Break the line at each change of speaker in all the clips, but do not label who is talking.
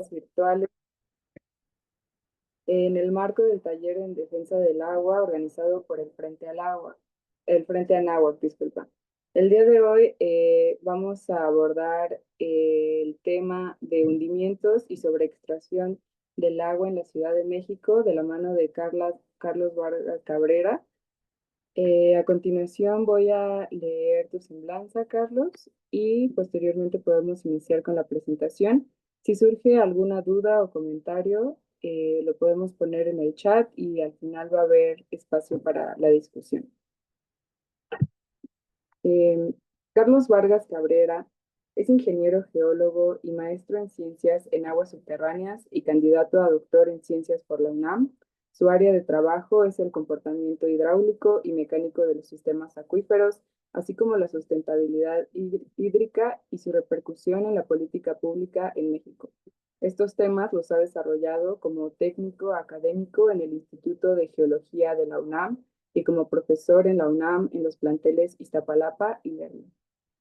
virtuales en el marco del taller en defensa del agua organizado por el Frente Anáhuac, disculpa. El día de hoy vamos a abordar el tema de hundimientos y sobreextracción del agua en la Ciudad de México de la mano de Carlos Vargas Cabrera. A continuación voy a leer tu semblanza, Carlos, y posteriormente podemos iniciar con la presentación. Si surge alguna duda o comentario, lo podemos poner en el chat y al final va a haber espacio para la discusión. Eh, Carlos Vargas Cabrera es ingeniero geólogo y maestro en ciencias en aguas subterráneas y candidato a doctor en ciencias por la UNAM. Su área de trabajo es el comportamiento hidráulico y mecánico de los sistemas acuíferos, así como la sustentabilidad hídrica y su repercusión en la política pública en México. Estos temas los ha desarrollado como técnico académico en el Instituto de Geología de la UNAM y como profesor en la UNAM en los planteles Iztapalapa y Lerma.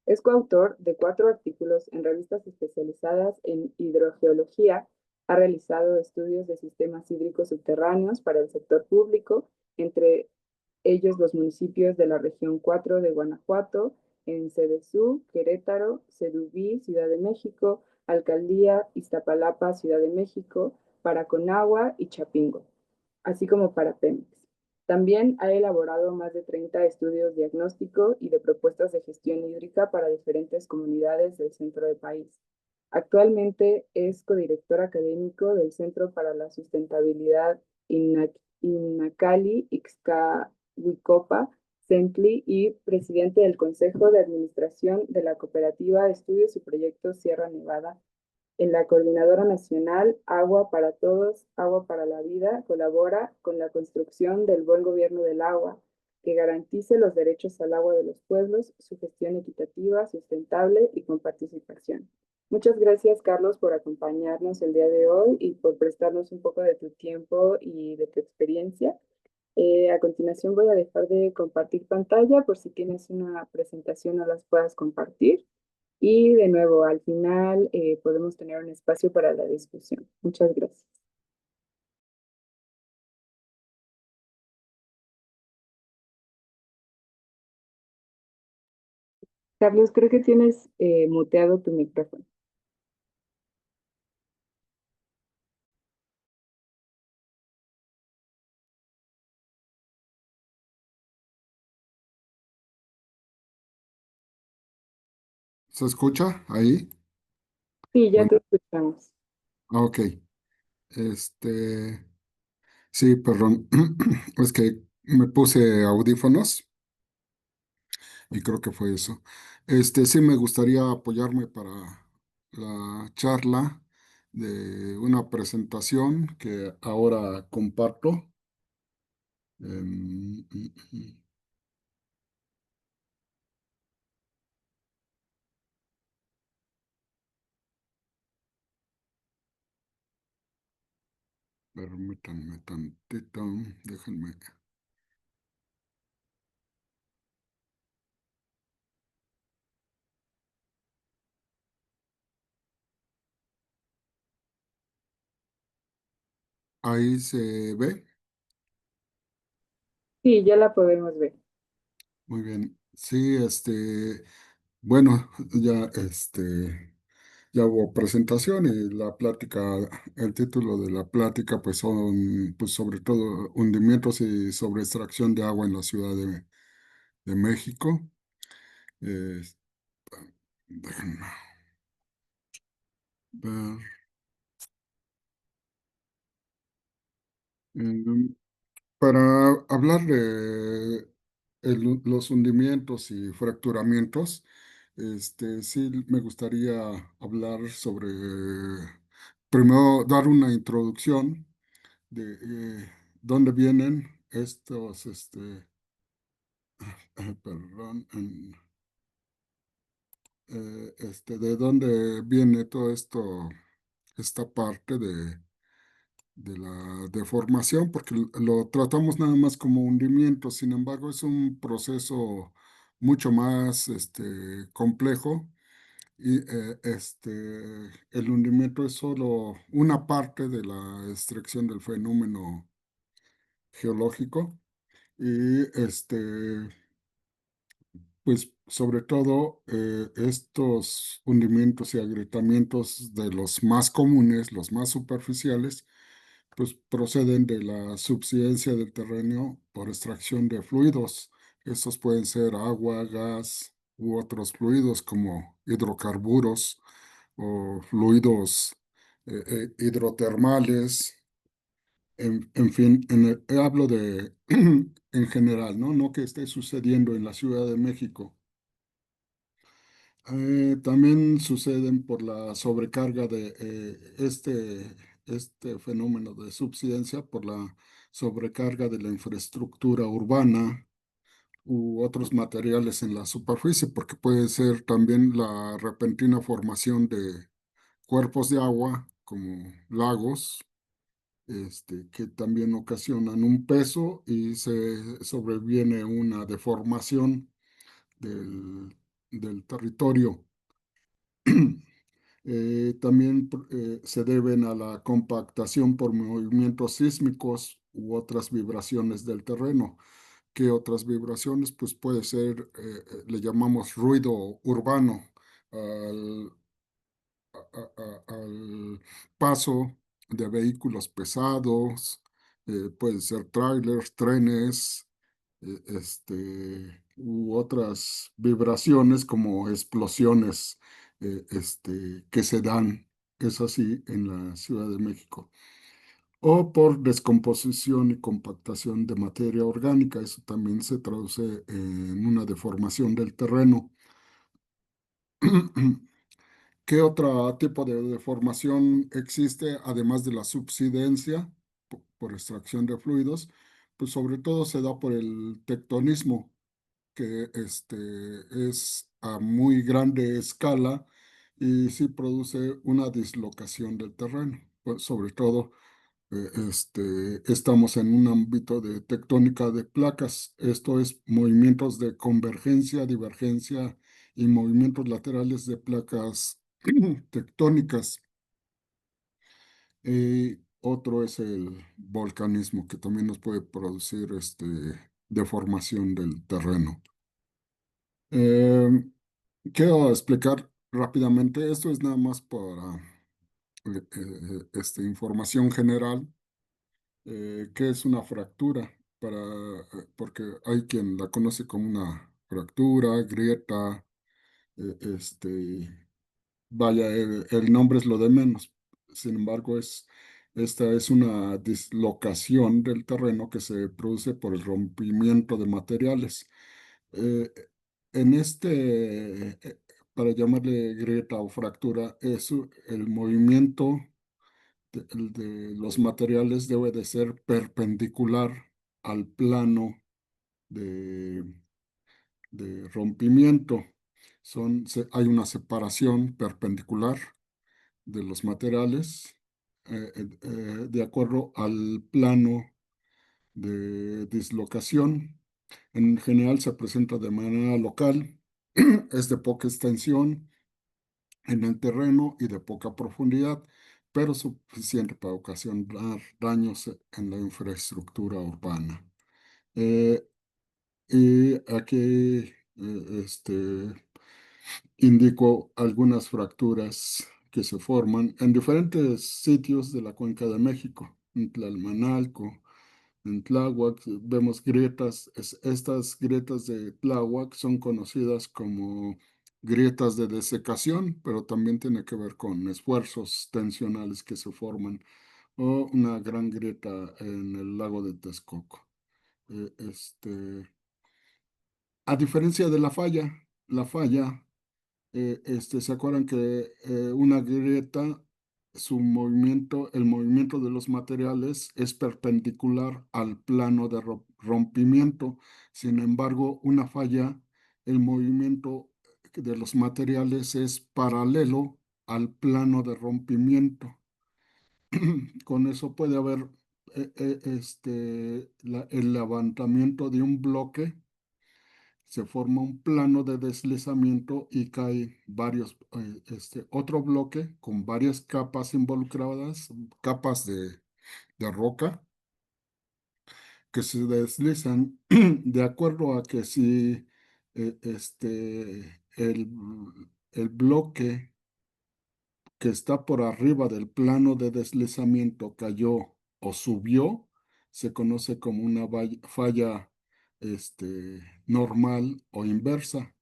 Es coautor de 4 artículos en revistas especializadas en hidrogeología. Ha realizado estudios de sistemas hídricos subterráneos para el sector público, entre ellos los municipios de la región 4 de Guanajuato, en Cedesú, Querétaro, Sedubí, Ciudad de México, Alcaldía Iztapalapa, Ciudad de México, para Conagua y Chapingo, así como para Pemex. También ha elaborado más de 30 estudios diagnóstico y de propuestas de gestión hídrica para diferentes comunidades del centro del país. Actualmente es codirector académico del Centro para la Sustentabilidad Inacali Ixcahuicopa, CENTLI, y presidente del Consejo de Administración de la Cooperativa de Estudios y Proyectos Sierra Nevada. En la Coordinadora Nacional Agua para Todos, Agua para la Vida, colabora con la construcción del buen gobierno del agua, que garantice los derechos al agua de los pueblos, su gestión equitativa, sustentable y con participación. Muchas gracias, Carlos, por acompañarnos el día de hoy y por prestarnos un poco de tu tiempo y de tu experiencia. A continuación voy a dejar de compartir pantalla por si tienes una presentación no las puedas compartir. Y de nuevo, al final podemos tener un espacio para la discusión. Muchas gracias. Carlos, creo que tienes muteado tu micrófono.
¿Se escucha ahí?
Sí, ya
Bueno,
te escuchamos.
ok. Este, sí, perdón. Es que me puse audífonos y creo que fue eso. Sí me gustaría apoyarme para la charla de una presentación que ahora comparto. Em, Permítanme tantito, déjenme. Ahí se ve.
Sí, ya la podemos ver.
Muy bien. Sí, bueno, ya ya hubo presentación y la plática, el título de la plática pues son pues sobre todo hundimientos y sobre extracción de agua en la Ciudad de México. Eh, Déjenme ver. Eh, para hablar de los hundimientos y fracturamientos, sí me gustaría hablar sobre, primero dar una introducción de dónde vienen estos, perdón, de dónde viene todo esto, esta parte de la deformación, porque lo tratamos nada más como hundimiento, sin embargo es un proceso mucho más complejo Y el hundimiento es solo una parte de la extracción del fenómeno geológico. Y pues sobre todo estos hundimientos y agrietamientos de los más comunes, los más superficiales, pues proceden de la subsidencia del terreno por extracción de fluidos. Estos pueden ser agua, gas u otros fluidos como hidrocarburos o fluidos hidrotermales. En fin, hablo de en general, ¿no? No que esté sucediendo en la Ciudad de México. También suceden por la sobrecarga de este fenómeno de subsidencia, por la sobrecarga de la infraestructura urbana u otros materiales en la superficie, porque puede ser también la repentina formación de cuerpos de agua como lagos, que también ocasionan un peso y se sobreviene una deformación del territorio. También se deben a la compactación por movimientos sísmicos u otras vibraciones del terreno. ¿Qué otras vibraciones? Pues puede ser, le llamamos ruido urbano, al, al paso de vehículos pesados, pueden ser trailers, trenes, u otras vibraciones como explosiones que se dan, es así, en la Ciudad de México. O por descomposición y compactación de materia orgánica, eso también se traduce en una deformación del terreno. ¿Qué otro tipo de deformación existe además de la subsidencia por extracción de fluidos? Pues sobre todo se da por el tectonismo, que es a muy grande escala y sí produce una dislocación del terreno. Pues sobre todo estamos en un ámbito de tectónica de placas. Esto es movimientos de convergencia, divergencia y movimientos laterales de placas tectónicas. Y otro es el volcanismo, que también nos puede producir deformación del terreno. Eh, Quiero explicar rápidamente, esto es nada más para información general, qué es una fractura, porque hay quien la conoce como una fractura, grieta, vaya, el nombre es lo de menos. Sin embargo, esta es una dislocación del terreno que se produce por el rompimiento de materiales. Eh, en para llamarle grieta o fractura, el movimiento de los materiales debe de ser perpendicular al plano de, de rompimiento. Hay una separación perpendicular de los materiales de acuerdo al plano de dislocación. En general se presenta de manera local, es de poca extensión en el terreno y de poca profundidad, pero suficiente para ocasionar daños en la infraestructura urbana. Eh, y aquí indico algunas fracturas que se forman en diferentes sitios de la Cuenca de México, en Tlalmanalco, en Tláhuac. Vemos grietas. Estas grietas de Tláhuac son conocidas como grietas de desecación, pero también tiene que ver con esfuerzos tensionales que se forman, o una gran grieta en el lago de Texcoco. Eh, este, a diferencia de la falla, ¿se acuerdan que una grieta, el movimiento de los materiales es perpendicular al plano de rompimiento? Sin embargo, una falla, el movimiento de los materiales es paralelo al plano de rompimiento. Con eso puede haber el levantamiento de un bloque se forma un plano de deslizamiento y cae otro bloque con varias capas involucradas, capas de roca que se deslizan de acuerdo a que si el bloque que está por arriba del plano de deslizamiento cayó o subió, se conoce como una falla normal o inversa.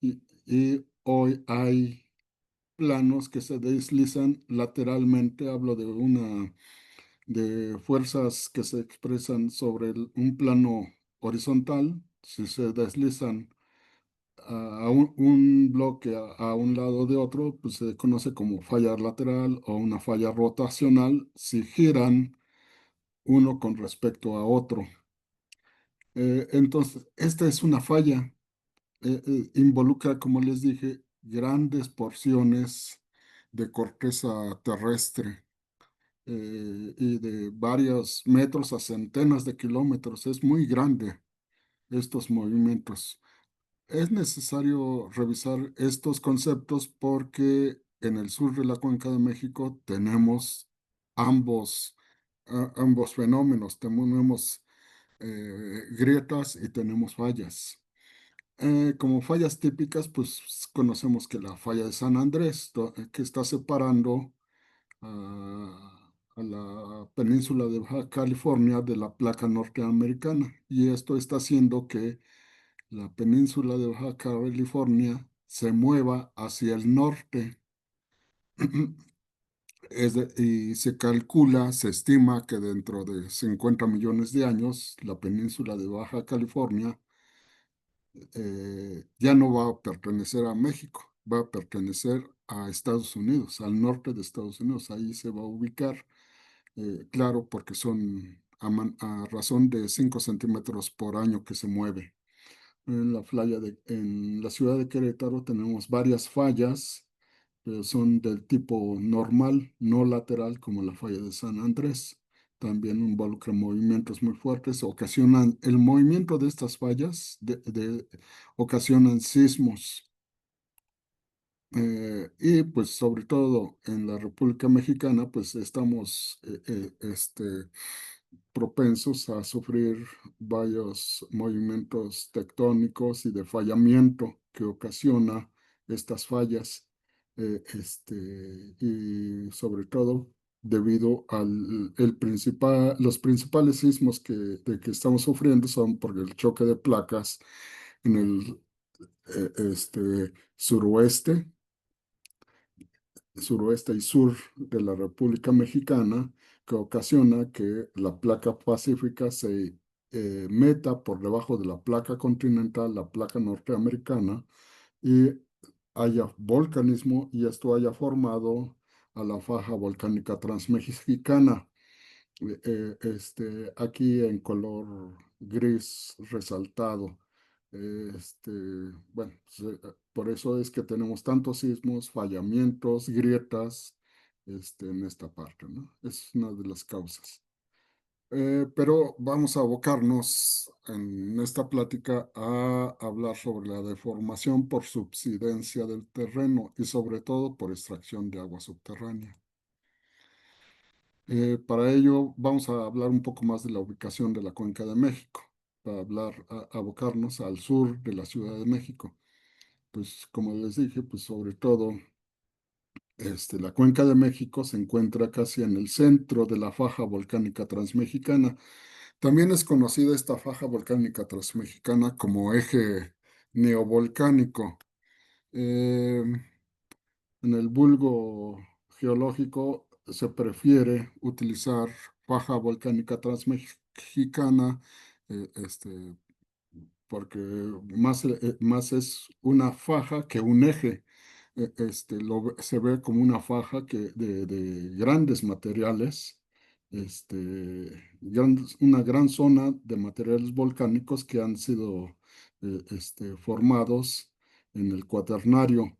Y hoy hay planos que se deslizan lateralmente, hablo de fuerzas que se expresan sobre un plano horizontal, si se deslizan un bloque a un lado de otro, pues se conoce como falla lateral o una falla rotacional si giran uno con respecto a otro. Entonces, esta es una falla. Involucra, como les dije, grandes porciones de corteza terrestre y de varios metros a centenas de kilómetros. Es muy grande estos movimientos. Es necesario revisar estos conceptos porque en el sur de la Cuenca de México tenemos ambos fenómenos. Tenemos grietas y tenemos fallas. Como fallas típicas, pues conocemos que la falla de San Andrés, que está separando a la península de Baja California de la placa norteamericana. Y esto está haciendo que la península de Baja California se mueva hacia el norte. Y se calcula, se estima que dentro de 50 millones de años, la península de Baja California ya no va a pertenecer a México, va a pertenecer a Estados Unidos, al norte de Estados Unidos. Ahí se va a ubicar, claro, porque son a razón de 5 centímetros por año que se mueve. En la ciudad de Querétaro tenemos varias fallas, pero son del tipo normal, no lateral, como la falla de San Andrés. También involucra movimientos muy fuertes, ocasionan el movimiento de estas fallas, ocasionan sismos. Y pues sobre todo en la República Mexicana, pues estamos propensos a sufrir varios movimientos tectónicos y de fallamiento que ocasiona estas fallas, y sobre todo debido los principales sismos de que estamos sufriendo son por el choque de placas en el suroeste suroeste y sur de la República Mexicana, que ocasiona que la placa pacífica se meta por debajo de la placa continental, la placa norteamericana, y haya volcanismo y esto haya formado a la faja volcánica transmexicana, aquí en color gris resaltado. Este, bueno, por eso es que tenemos tantos sismos, fallamientos, grietas, en esta parte, ¿no? Es una de las causas. Pero vamos a abocarnos en esta plática a hablar sobre la deformación por subsidencia del terreno y sobre todo por extracción de agua subterránea. Para ello vamos a hablar un poco más de la ubicación de la Cuenca de México, para abocarnos al sur de la Ciudad de México. Pues como les dije, pues sobre todo la Cuenca de México se encuentra casi en el centro de la faja volcánica transmexicana. También es conocida esta faja volcánica transmexicana como eje neovolcánico. Eh, En el vulgo geológico se prefiere utilizar faja volcánica transmexicana, eh, este, porque más es una faja que un eje. Se ve como una faja de grandes materiales, una gran zona de materiales volcánicos que han sido formados en el cuaternario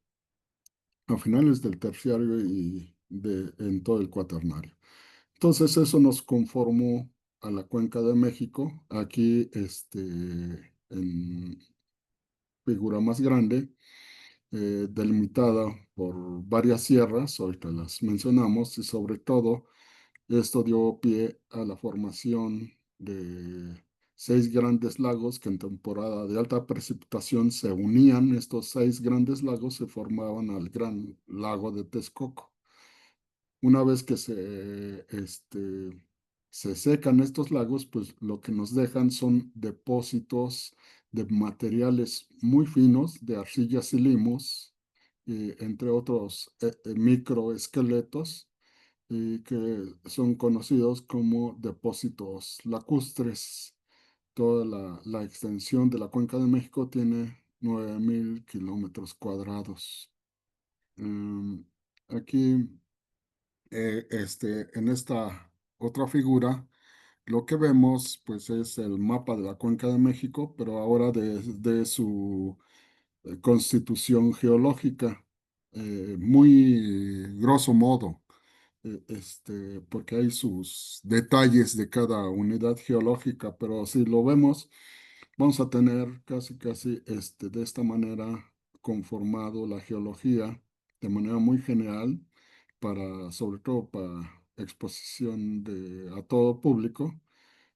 a finales del terciario en todo el cuaternario. Entonces eso nos conformó a la Cuenca de México. Aquí figura más grande, delimitada por varias sierras, ahorita las mencionamos, y sobre todo esto dio pie a la formación de seis grandes lagos que en temporada de alta precipitación se unían. Estos seis grandes lagos se formaban al gran lago de Texcoco. Una vez que se secan estos lagos, pues lo que nos dejan son depósitos de materiales muy finos, de arcillas y limos, entre otros microesqueletos, y que son conocidos como depósitos lacustres. Toda la extensión de la Cuenca de México tiene 9.000 kilómetros cuadrados. Mm, Aquí, en esta otra figura, lo que vemos pues es el mapa de la Cuenca de México, pero ahora de su constitución geológica, muy grosso modo, porque hay sus detalles de cada unidad geológica, pero si lo vemos, vamos a tener casi, casi de esta manera conformado la geología de manera muy general, sobre todo para exposición a todo público.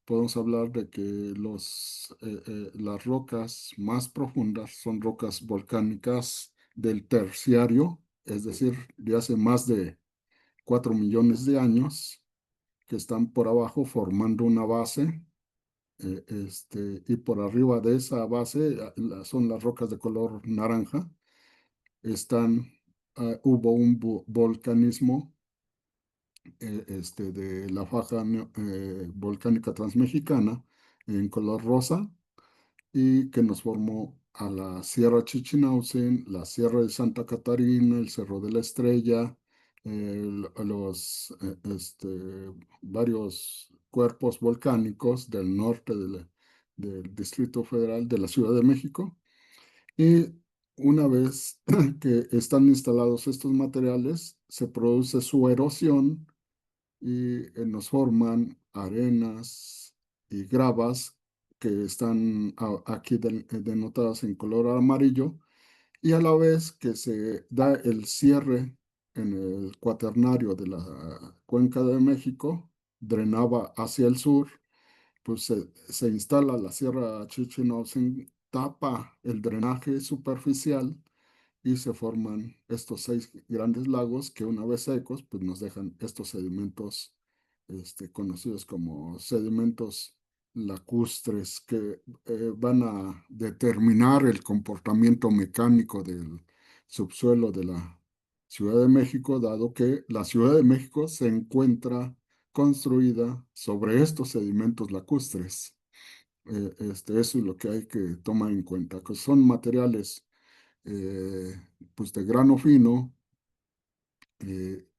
Podemos hablar de que las rocas más profundas son rocas volcánicas del terciario, es decir, de hace más de 4 millones de años, que están por abajo formando una base, y por arriba de esa base son las rocas de color naranja. Hubo un volcanismo, de la faja volcánica transmexicana en color rosa, y que nos formó a la Sierra Chichinautzen, la Sierra de Santa Catarina, el Cerro de la Estrella, varios cuerpos volcánicos del norte del Distrito Federal de la Ciudad de México. Y una vez que están instalados estos materiales, se produce su erosión y nos forman arenas y gravas que están aquí denotadas en color amarillo, y a la vez que se da el cierre en el cuaternario de la Cuenca de México, drenaba hacia el sur, pues se instala la Sierra Chichinautzen, tapa el drenaje superficial y se forman estos seis grandes lagos que, una vez secos, pues nos dejan estos sedimentos, conocidos como sedimentos lacustres, que van a determinar el comportamiento mecánico del subsuelo de la Ciudad de México, dado que la Ciudad de México se encuentra construida sobre estos sedimentos lacustres. Eso es lo que hay que tomar en cuenta, que son materiales, pues de grano fino,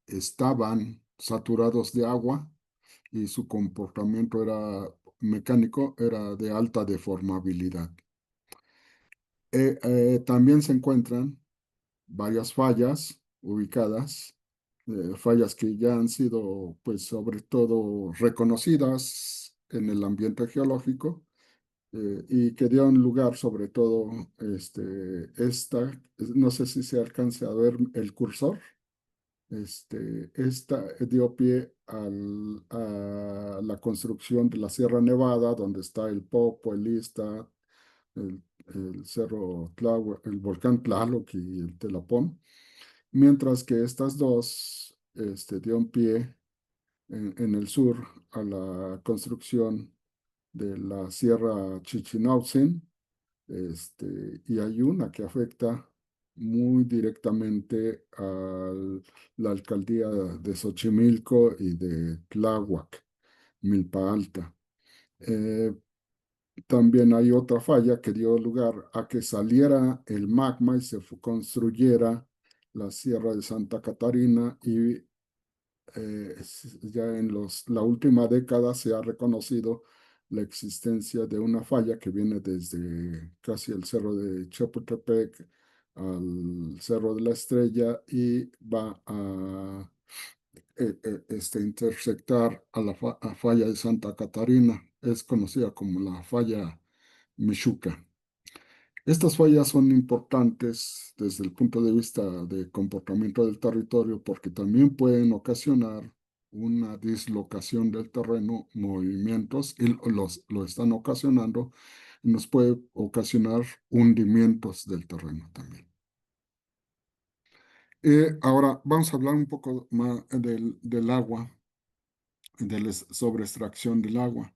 estaban saturados de agua, y su comportamiento mecánico era de alta deformabilidad. También se encuentran varias fallas ubicadas, fallas que ya han sido, pues, sobre todo reconocidas en el ambiente geológico, y que dieron lugar, sobre todo, no sé si se alcance a ver el cursor. Esta dio pie a la construcción de la Sierra Nevada, donde está el Popo, el Ista, el Cerro el volcán Tlaloc y el Telapón, mientras que estas dos, dieron pie en el sur a la construcción de la Sierra Chichinautzin, y hay una que afecta muy directamente a la alcaldía de Xochimilco y de Tláhuac, Milpa Alta. Eh, También hay otra falla que dio lugar a que saliera el magma y se construyera la Sierra de Santa Catarina, y ya en la última década se ha reconocido la existencia de una falla que viene desde casi el cerro de Chapultepec al Cerro de la Estrella, y va a intersectar a la falla de Santa Catarina. Es conocida como la falla Michuca. Estas fallas son importantes desde el punto de vista de comportamiento del territorio porque también pueden ocasionar una dislocación del terreno, movimientos, y lo están ocasionando, y nos puede ocasionar hundimientos del terreno también. Ahora vamos a hablar un poco más del agua, de la sobreextracción del agua.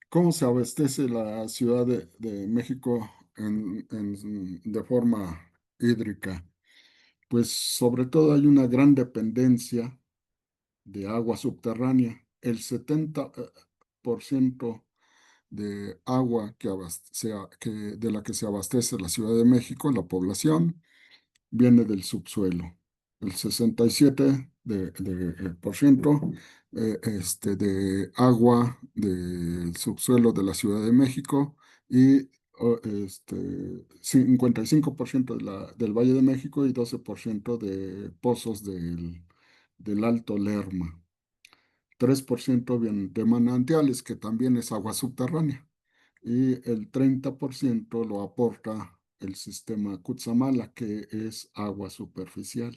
¿Cómo se abastece la Ciudad de México de forma hídrica? Pues sobre todo hay una gran dependencia de agua subterránea. El 70% de agua de la que se abastece la Ciudad de México, la población, viene del subsuelo. El 67 por ciento de agua del subsuelo de la Ciudad de México y 55% del Valle de México y 12% de pozos del Alto Lerma. 3% vienen de manantiales, que también es agua subterránea, y el 30% lo aporta el sistema Cutzamala, que es agua superficial.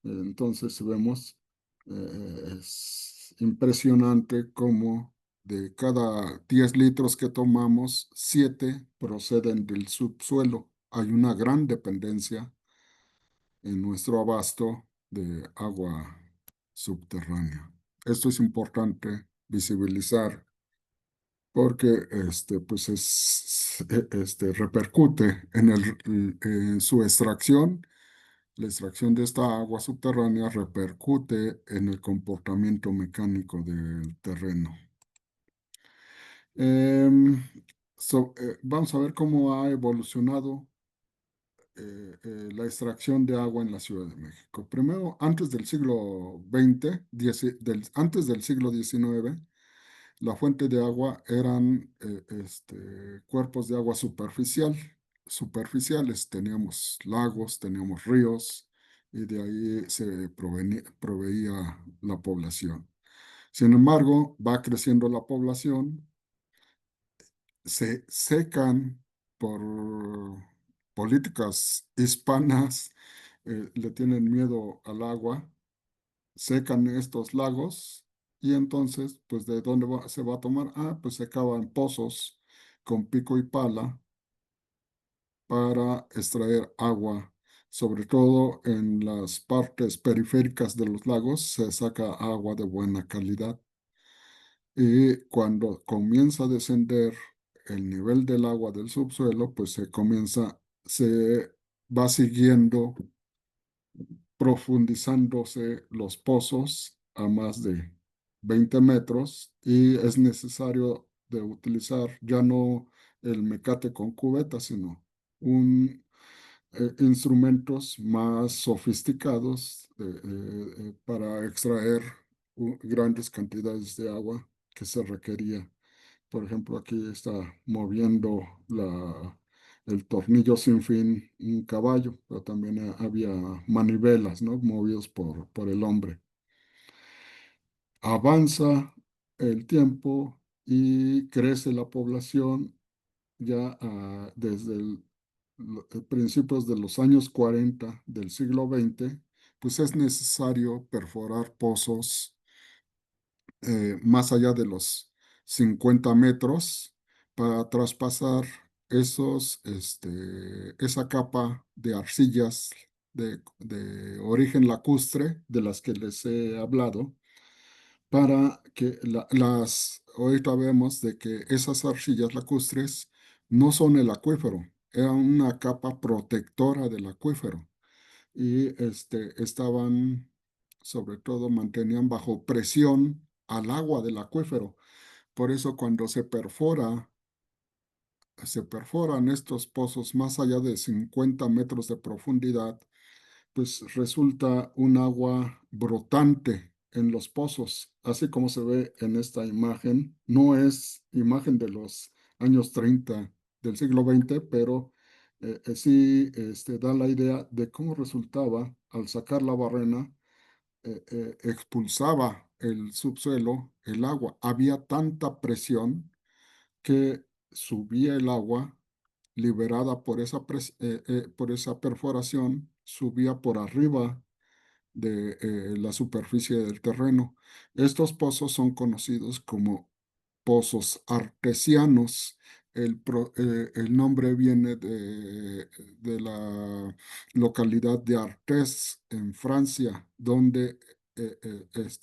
Entonces vemos, es impresionante cómo de cada 10 litros que tomamos, 7 proceden del subsuelo. Hay una gran dependencia en nuestro abasto de agua subterránea. Esto es importante visibilizar porque pues repercute en su extracción. La extracción de esta agua subterránea repercute en el comportamiento mecánico del terreno. Em, Vamos a ver cómo ha evolucionado la extracción de agua en la Ciudad de México. Primero, antes del siglo XX, antes del siglo XIX, la fuente de agua eran cuerpos de agua superficiales. Teníamos lagos, teníamos ríos y de ahí se proveía la población. Sin embargo, va creciendo la población, se secan por políticas hispanas, le tienen miedo al agua, secan estos lagos y entonces, pues, ¿de dónde se va a tomar? Ah, pues se cavan pozos con pico y pala para extraer agua. Sobre todo en las partes periféricas de los lagos se saca agua de buena calidad. Y cuando comienza a descender el nivel del agua del subsuelo, pues se va siguiendo profundizándose los pozos a más de 20 metros y es necesario de utilizar ya no el mecate con cubeta, sino instrumentos más sofisticados para extraer grandes cantidades de agua que se requería. Por ejemplo, aquí está moviendo el tornillo sin fin un caballo, pero también había manivelas, ¿no? Movidos por el hombre. Avanza el tiempo y crece la población ya desde principios de los años 40 del siglo XX, pues es necesario perforar pozos más allá de los 50 metros para traspasar esa capa de arcillas de origen lacustre de las que les he hablado, para que ahorita vemos de que esas arcillas lacustres no son el acuífero, eran una capa protectora del acuífero y estaban, sobre todo, mantenían bajo presión al agua del acuífero. Por eso cuando se perforan estos pozos más allá de 50 metros de profundidad, pues resulta un agua brotante en los pozos, así como se ve en esta imagen. No es imagen de los años 30 del siglo XX, pero sí da la idea de cómo resultaba al sacar la barrena, expulsaba el subsuelo, el agua. Había tanta presión que subía el agua liberada por esa perforación subía por arriba de la superficie del terreno. Estos pozos son conocidos como pozos artesianos. El nombre viene de la localidad de Artés, en Francia, donde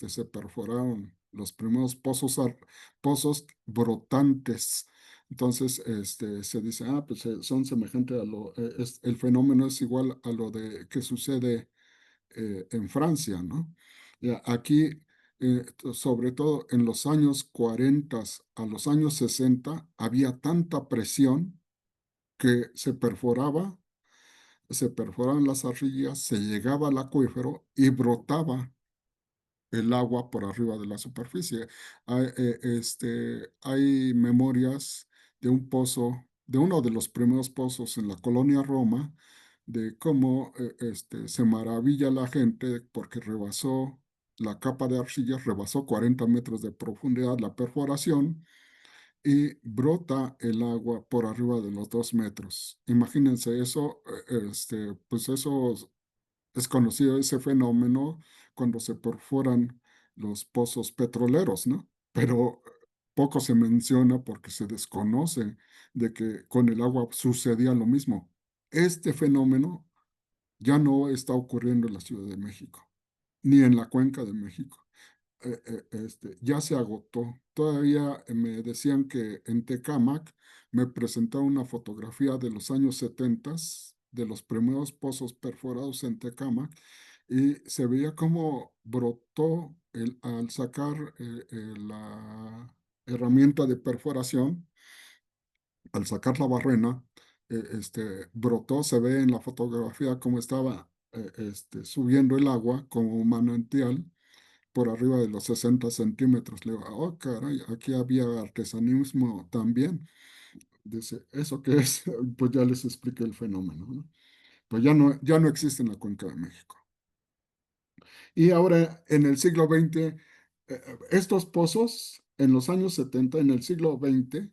se perforaron los primeros pozos brotantes. Entonces, se dice, pues son semejantes a el fenómeno es igual a lo que sucede en Francia, ¿no? Aquí, sobre todo en los años 40 a los años 60, había tanta presión que se perforaban las arrillas, se llegaba al acuífero y brotaba el agua por arriba de la superficie. Hay memorias de un pozo, de uno de los primeros pozos en la colonia Roma, de cómo se maravilla la gente porque rebasó la capa de arcilla, rebasó 40 metros de profundidad la perforación y brota el agua por arriba de los 2 metros. Imagínense eso, pues eso es conocido ese fenómeno cuando se perforan los pozos petroleros, ¿no? Pero poco se menciona porque se desconoce de que con el agua sucedía lo mismo. Este fenómeno ya no está ocurriendo en la Ciudad de México, ni en la Cuenca de México. Ya se agotó. Todavía me decían que en Tecámac me presentaron una fotografía de los años 70 de los primeros pozos perforados en Tecámac y se veía cómo brotó al sacar la herramienta de perforación, al sacar la barrena, brotó, se ve en la fotografía cómo estaba subiendo el agua como un manantial por arriba de los 60 centímetros. Le digo, oh, caray, aquí había artesanismo también. Dice, ¿eso qué es? Pues ya les expliqué el fenómeno, ¿no? Pues ya no existe en la Cuenca de México. Y ahora, en el siglo XX, estos pozos, en los años 70 en el siglo XX,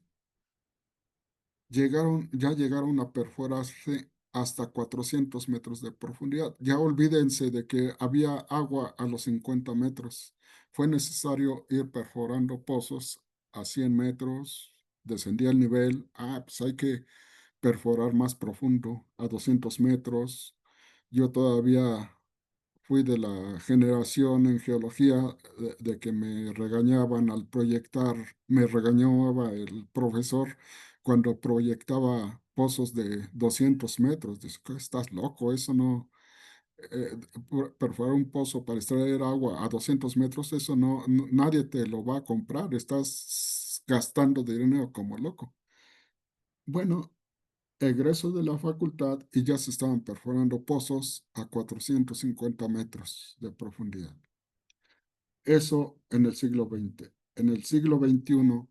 ya llegaron a perforarse hasta 400 metros de profundidad. Ya olvídense de que había agua a los 50 metros. Fue necesario ir perforando pozos a 100 metros, descendía el nivel. Pues hay que perforar más profundo, a 200 metros. Yo todavía fui de la generación en geología de que me regañaban al proyectar, me regañaba el profesor cuando proyectaba pozos de 200 metros. Dice, "¿Qué estás loco? Eso no, perforar un pozo para extraer agua a 200 metros, eso nadie te lo va a comprar, estás gastando dinero como loco". Bueno, egreso de la facultad y ya se estaban perforando pozos a 450 metros de profundidad. Eso en el siglo XX. En el siglo XXI,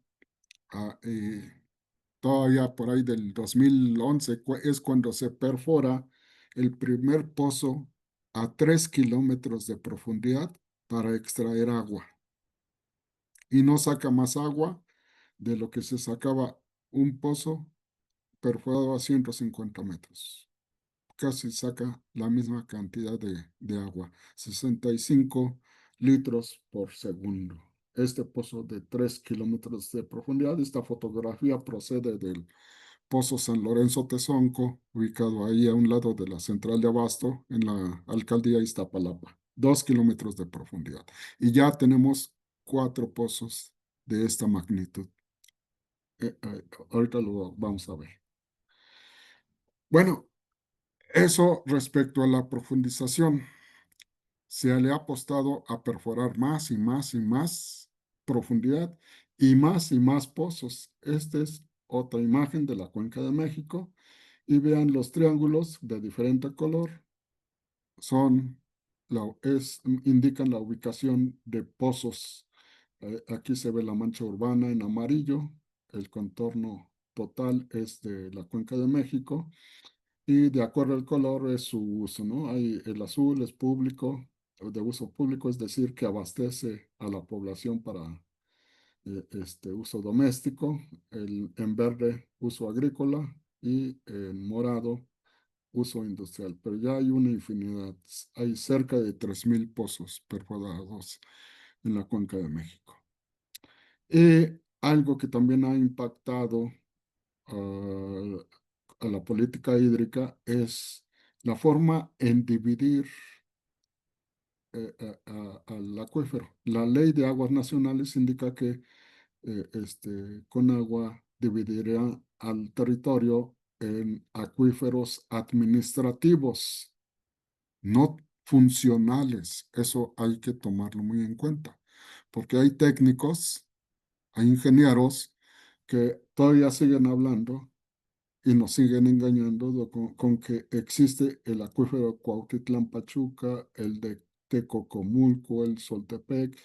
todavía por ahí del 2011, es cuando se perfora el primer pozo a 3 kilómetros de profundidad para extraer agua. Y no saca más agua de lo que se sacaba un pozo perforado a 150 metros. Casi saca la misma cantidad de agua, 65 litros por segundo. Este pozo de 3 kilómetros de profundidad, esta fotografía procede del Pozo San Lorenzo Tezonco, ubicado ahí a un lado de la central de abasto en la alcaldía Iztapalapa, 2 kilómetros de profundidad. Y ya tenemos 4 pozos de esta magnitud. Ahorita lo vamos a ver. Bueno, eso respecto a la profundización. Se le ha apostado a perforar más y más y más profundidad y más pozos. Esta es otra imagen de la Cuenca de México y vean los triángulos de diferente color. Indican la ubicación de pozos. Aquí se ve la mancha urbana en amarillo. El contorno total es de la Cuenca de México y de acuerdo al color es su uso, ¿no? El azul es público, de uso público, es decir, que abastece a la población para uso doméstico, en verde uso agrícola y en morado uso industrial, pero ya hay una infinidad, hay cerca de 3.000 pozos perforados en la Cuenca de México. Algo que también ha impactado a la política hídrica es la forma en dividir al acuífero. La ley de aguas nacionales indica que Conagua dividirá al territorio en acuíferos administrativos, no funcionales. Eso hay que tomarlo muy en cuenta, porque hay técnicos, hay ingenieros que todavía siguen hablando y nos siguen engañando con que existe el acuífero Cuautitlán Pachuca, el de Tecocomulco, el Soltepec.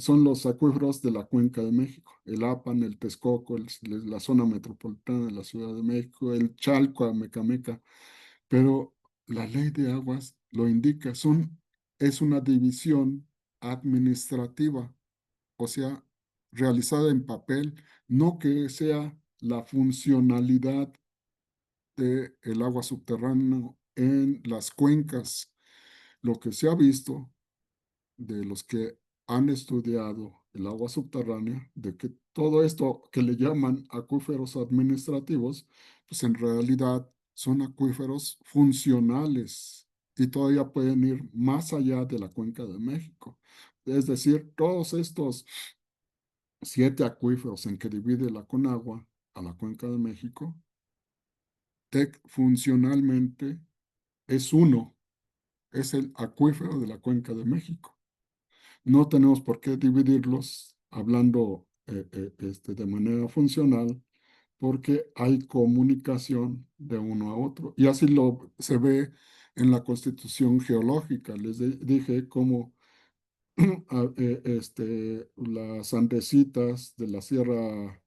Son los acuíferos de la Cuenca de México, el Apan, el Texcoco, la zona metropolitana de la Ciudad de México, el Chalco, Amecameca. Pero la ley de aguas lo indica, es una división administrativa, o sea, realizada en papel, no que sea la funcionalidad del agua subterránea en las cuencas. Lo que se ha visto de los que han estudiado el agua subterránea, de que todo esto que le llaman acuíferos administrativos, pues en realidad son acuíferos funcionales y todavía pueden ir más allá de la cuenca de México. Es decir, todos estos 7 acuíferos en que divide la Conagua a la cuenca de México, funcionalmente es uno, es el acuífero de la Cuenca de México. No tenemos por qué dividirlos hablando de manera funcional porque hay comunicación de uno a otro. Y así se ve en la Constitución Geológica. Dije cómo las andesitas de la Sierra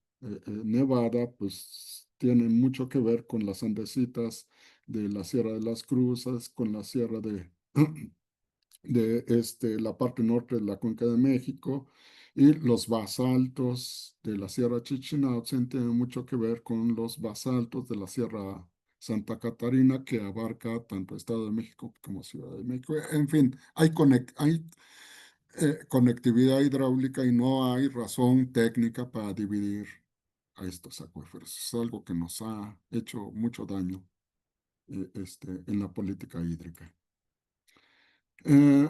Nevada, pues tienen mucho que ver con las andesitas de la Sierra de las Cruzas, con la Sierra de la parte norte de la Cuenca de México y los basaltos de la Sierra Chichinautzen tienen mucho que ver con los basaltos de la Sierra Santa Catarina que abarca tanto Estado de México como Ciudad de México. En fin, hay conectividad hidráulica y no hay razón técnica para dividir a estos acuíferos. Es algo que nos ha hecho mucho daño en la política hídrica.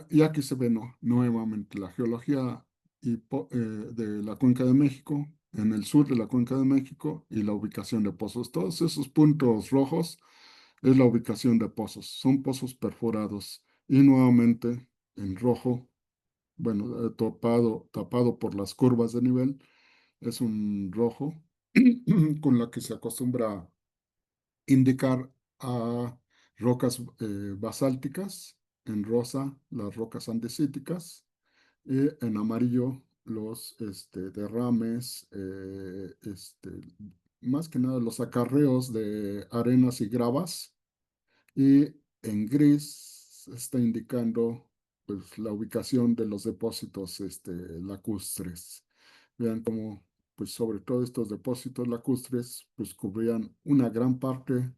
Y aquí se ve nuevamente la geología de la Cuenca de México, en el sur de la Cuenca de México y la ubicación de pozos. Todos esos puntos rojos es la ubicación de pozos, son pozos perforados y nuevamente en rojo, bueno, tapado por las curvas de nivel, es un rojo con la que se acostumbra indicar a rocas basálticas, en rosa las rocas andesíticas y en amarillo los derrames, más que nada los acarreos de arenas y gravas y en gris está indicando pues, la ubicación de los depósitos lacustres. Vean cómo pues sobre todo estos depósitos lacustres pues cubrían una gran parte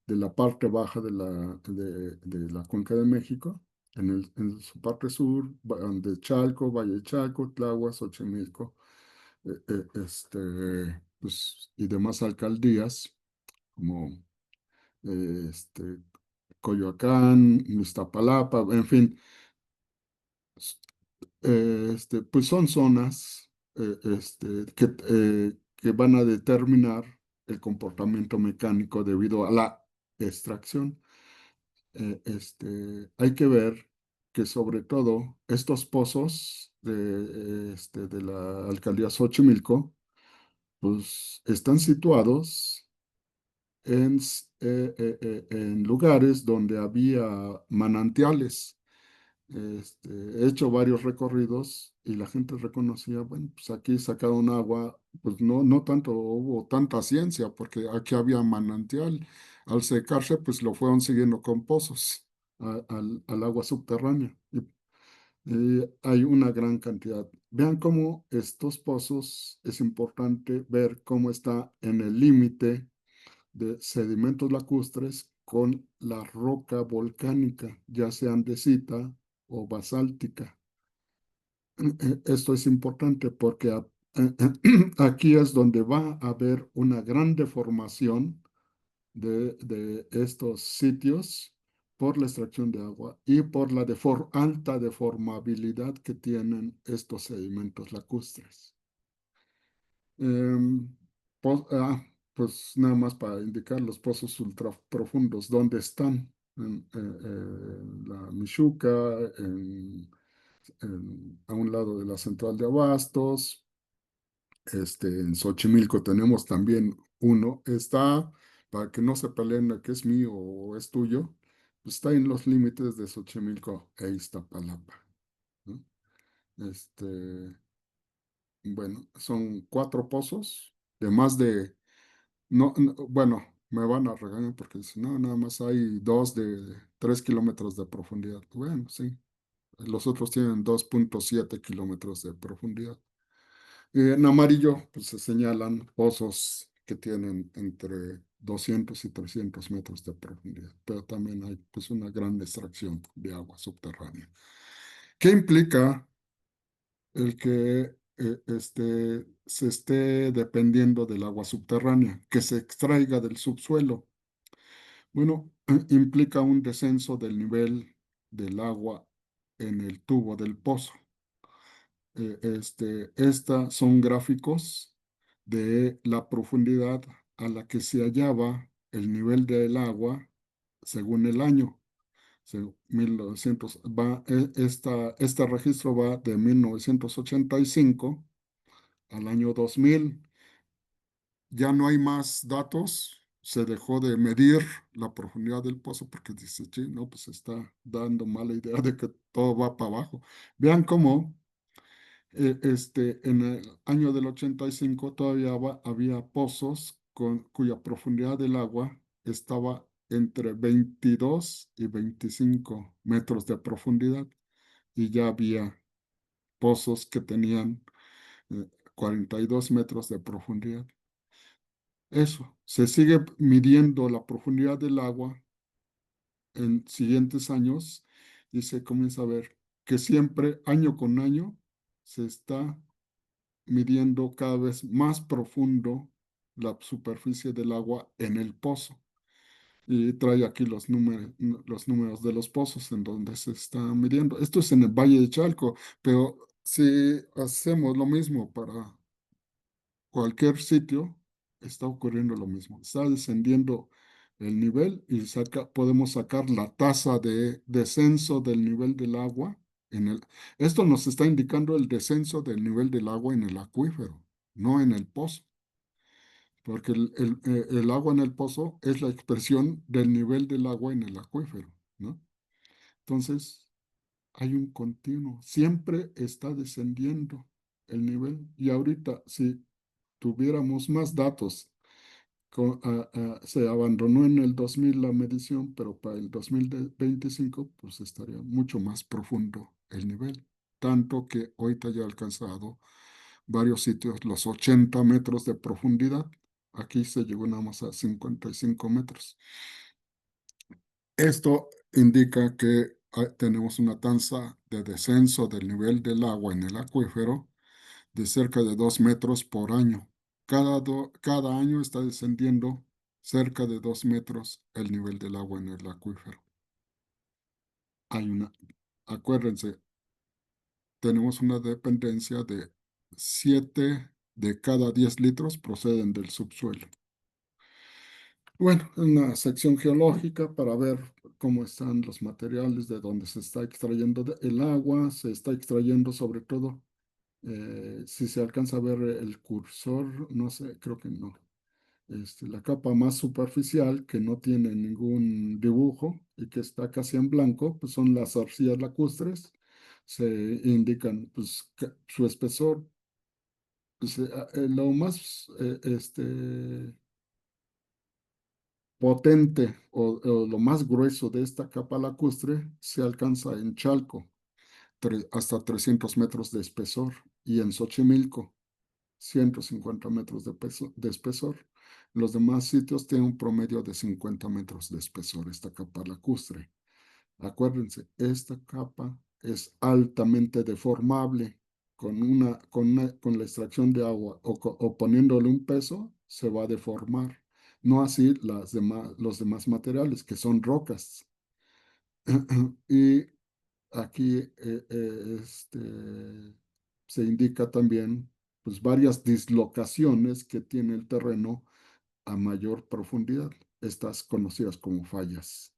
de la parte baja de la Cuenca de México, en su parte sur, de Chalco, Valle de Chalco, Tláhuac, Xochimilco, pues, y demás alcaldías, como eh, este, Coyoacán, Iztapalapa, en fin, pues son zonas que van a determinar el comportamiento mecánico debido a la extracción. Hay que ver que sobre todo estos pozos de la alcaldía Xochimilco, pues están situados en lugares donde había manantiales. He hecho varios recorridos y la gente reconocía, bueno, pues aquí sacaron agua, pues no tanto hubo tanta ciencia, porque aquí había manantial. Al secarse, pues lo fueron siguiendo con pozos al agua subterránea. Y hay una gran cantidad. Vean cómo estos pozos, es importante ver cómo está en el límite de sedimentos lacustres con la roca volcánica, ya sea andesita o basáltica. Esto es importante porque aquí es donde va a haber una gran deformación de estos sitios por la extracción de agua y por la alta deformabilidad que tienen estos sedimentos lacustres. Em, pues nada más para indicar los pozos ultraprofundos, ¿dónde están? En la Michuca, a un lado de la central de abastos, en Xochimilco tenemos también uno, está, para que no se peleen a que es mío o es tuyo, pues está en los límites de Xochimilco e Iztapalapa, ¿no? Este, bueno, son 4 pozos de más de, bueno, me van a regañar porque dicen, no, nada más hay dos de 3 kilómetros de profundidad. Bueno, sí, los otros tienen 2,7 kilómetros de profundidad. En amarillo, pues se señalan pozos que tienen entre 200 y 300 metros de profundidad, pero también hay pues una gran extracción de agua subterránea. ¿Qué implica el que se esté dependiendo del agua subterránea, que se extraiga del subsuelo? Bueno, implica un descenso del nivel del agua en el tubo del pozo. Estas son gráficos de la profundidad a la que se hallaba el nivel del agua según el año. 1900, este registro va de 1985 al año 2000. Ya no hay más datos. Se dejó de medir la profundidad del pozo porque dice, sí, no, pues está dando mala idea de que todo va para abajo. Vean cómo en el año del 85 todavía había pozos cuya profundidad del agua estaba entre 22 y 25 metros de profundidad y ya había pozos que tenían 42 metros de profundidad. Eso, se sigue midiendo la profundidad del agua en siguientes años y se comienza a ver que siempre, año con año, se está midiendo cada vez más profundo la superficie del agua en el pozo. Y trae aquí los números de los pozos en donde se está midiendo. Esto es en el Valle de Chalco, pero si hacemos lo mismo para cualquier sitio, está ocurriendo lo mismo. Está descendiendo el nivel y podemos sacar la tasa de descenso del nivel del agua. Esto nos está indicando el descenso del nivel del agua en el acuífero, no en el pozo, porque el agua en el pozo es la expresión del nivel del agua en el acuífero, ¿no? Entonces, hay un continuo, siempre está descendiendo el nivel y ahorita, si tuviéramos más datos. Se abandonó en el 2000 la medición, pero para el 2025 pues estaría mucho más profundo el nivel. Tanto que ahorita ya ha alcanzado varios sitios los 80 metros de profundidad. Aquí se llegó nada más a 55 metros. Esto indica que tenemos una tasa de descenso del nivel del agua en el acuífero de cerca de 2 metros por año. Cada año está descendiendo cerca de 2 metros el nivel del agua en el acuífero. Acuérdense, tenemos una dependencia de 7 de cada 10 litros proceden del subsuelo. Bueno, una sección geológica para ver cómo están los materiales, de dónde se está extrayendo el agua, se está extrayendo sobre todo, si se alcanza a ver el cursor, no sé, creo que no. La capa más superficial que no tiene ningún dibujo y que está casi en blanco, pues son las arcillas lacustres. Se indican pues, su espesor. Pues, lo más potente o lo más grueso de esta capa lacustre se alcanza en Chalco, hasta 300 metros de espesor, y en Xochimilco, 150 metros de espesor. Los demás sitios tienen un promedio de 50 metros de espesor, esta capa lacustre. Acuérdense, esta capa es altamente deformable. Con la extracción de agua o poniéndole un peso, se va a deformar. No así los demás materiales, que son rocas. Y aquí se indica también pues, varias dislocaciones que tiene el terreno a mayor profundidad, estas conocidas como fallas.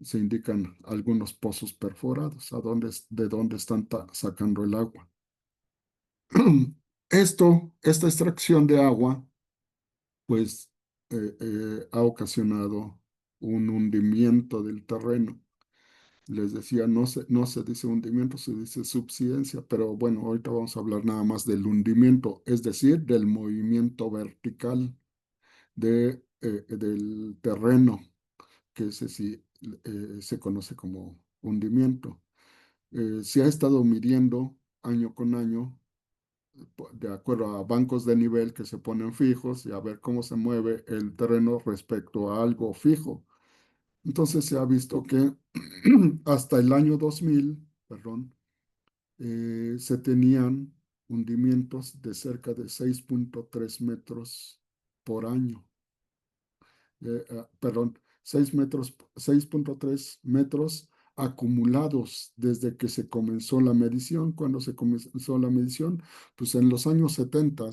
Se indican algunos pozos perforados, de dónde están sacando el agua. Esta extracción de agua, pues, ha ocasionado un hundimiento del terreno. Les decía, no se dice hundimiento, se dice subsidencia, pero bueno, ahorita vamos a hablar nada más del hundimiento, es decir, del movimiento vertical del terreno, que ese sí se conoce como hundimiento. Se ha estado midiendo año con año, de acuerdo a bancos de nivel que se ponen fijos y a ver cómo se mueve el terreno respecto a algo fijo. Entonces se ha visto que hasta el año 2000, perdón, se tenían hundimientos de cerca de 6,3 metros por año. Perdón, 6,3 metros acumulados desde que se comenzó la medición. Cuando se comenzó la medición, pues en los años 70,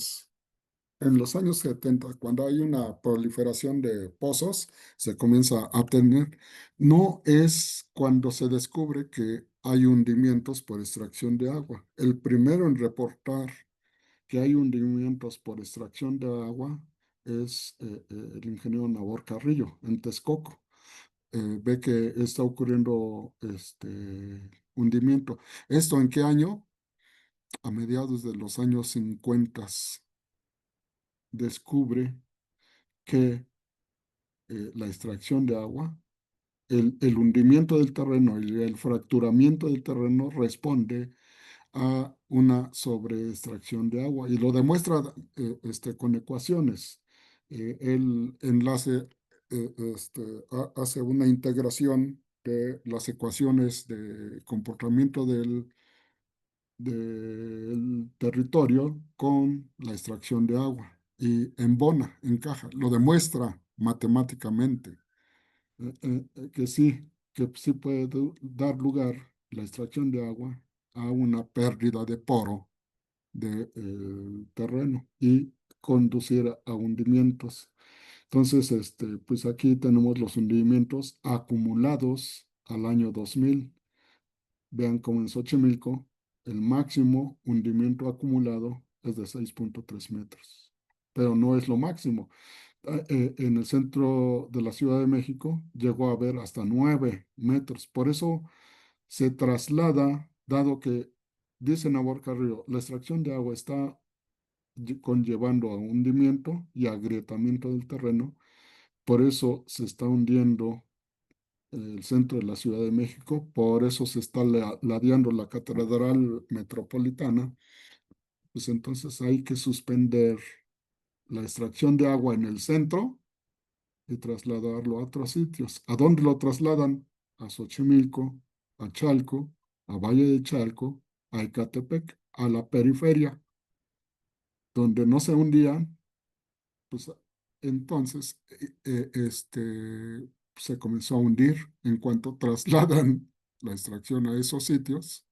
cuando hay una proliferación de pozos, se comienza a tener. No es cuando se descubre que hay hundimientos por extracción de agua. El primero en reportar que hay hundimientos por extracción de agua es el ingeniero Nabor Carrillo en Texcoco. Ve que está ocurriendo este hundimiento. ¿Esto en qué año? A mediados de los años 50 descubre que la extracción de agua, el hundimiento del terreno y el fracturamiento del terreno responde a una sobreextracción de agua y lo demuestra con ecuaciones. El enlace hace una integración de las ecuaciones de comportamiento del territorio con la extracción de agua y embona, encaja, lo demuestra matemáticamente que sí puede dar lugar la extracción de agua a una pérdida de poro del terreno y conducir a hundimientos. Entonces, pues aquí tenemos los hundimientos acumulados al año 2000. Vean cómo en Xochimilco el máximo hundimiento acumulado es de 6,3 metros, pero no es lo máximo. En el centro de la Ciudad de México llegó a haber hasta 9 metros. Por eso se traslada, dado que, dice Nabor Carrillo, la extracción de agua está conllevando a hundimiento y agrietamiento del terreno. Por eso se está hundiendo el centro de la Ciudad de México, por eso se está ladeando la Catedral Metropolitana. Pues entonces hay que suspender la extracción de agua en el centro y trasladarlo a otros sitios. ¿A dónde lo trasladan? A Xochimilco, a Chalco, a Valle de Chalco, a Ecatepec, a la periferia, donde no se hundían. Pues entonces se comenzó a hundir en cuanto trasladan la extracción a esos sitios,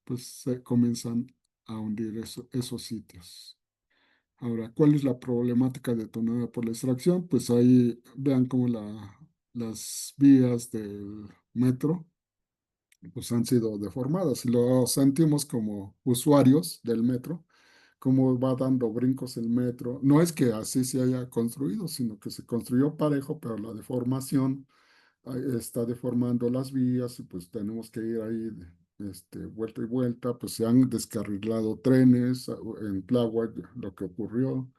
pues se comienzan a hundir esos sitios. Ahora, ¿cuál es la problemática detonada por la extracción? Pues ahí vean cómo las vías del metro pues han sido deformadas y lo sentimos como usuarios del metro, cómo va dando brincos el metro. No es que así se haya construido, sino que se construyó parejo, pero la deformación está deformando las vías y pues tenemos que ir ahí vuelta y vuelta. Pues se han descarrilado trenes en Tláhuac, lo que ocurrió.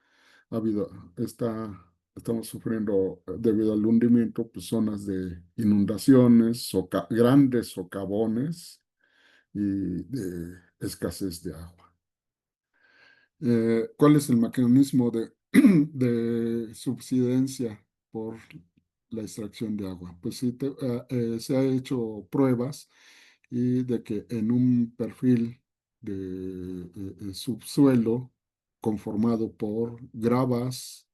Ha habido, estamos sufriendo debido al hundimiento, pues zonas de inundaciones, grandes socavones y de escasez de agua. ¿Cuál es el mecanismo de subsidencia por la extracción de agua. Pues sí, se ha hecho pruebas y de que en un perfil de subsuelo conformado por gravas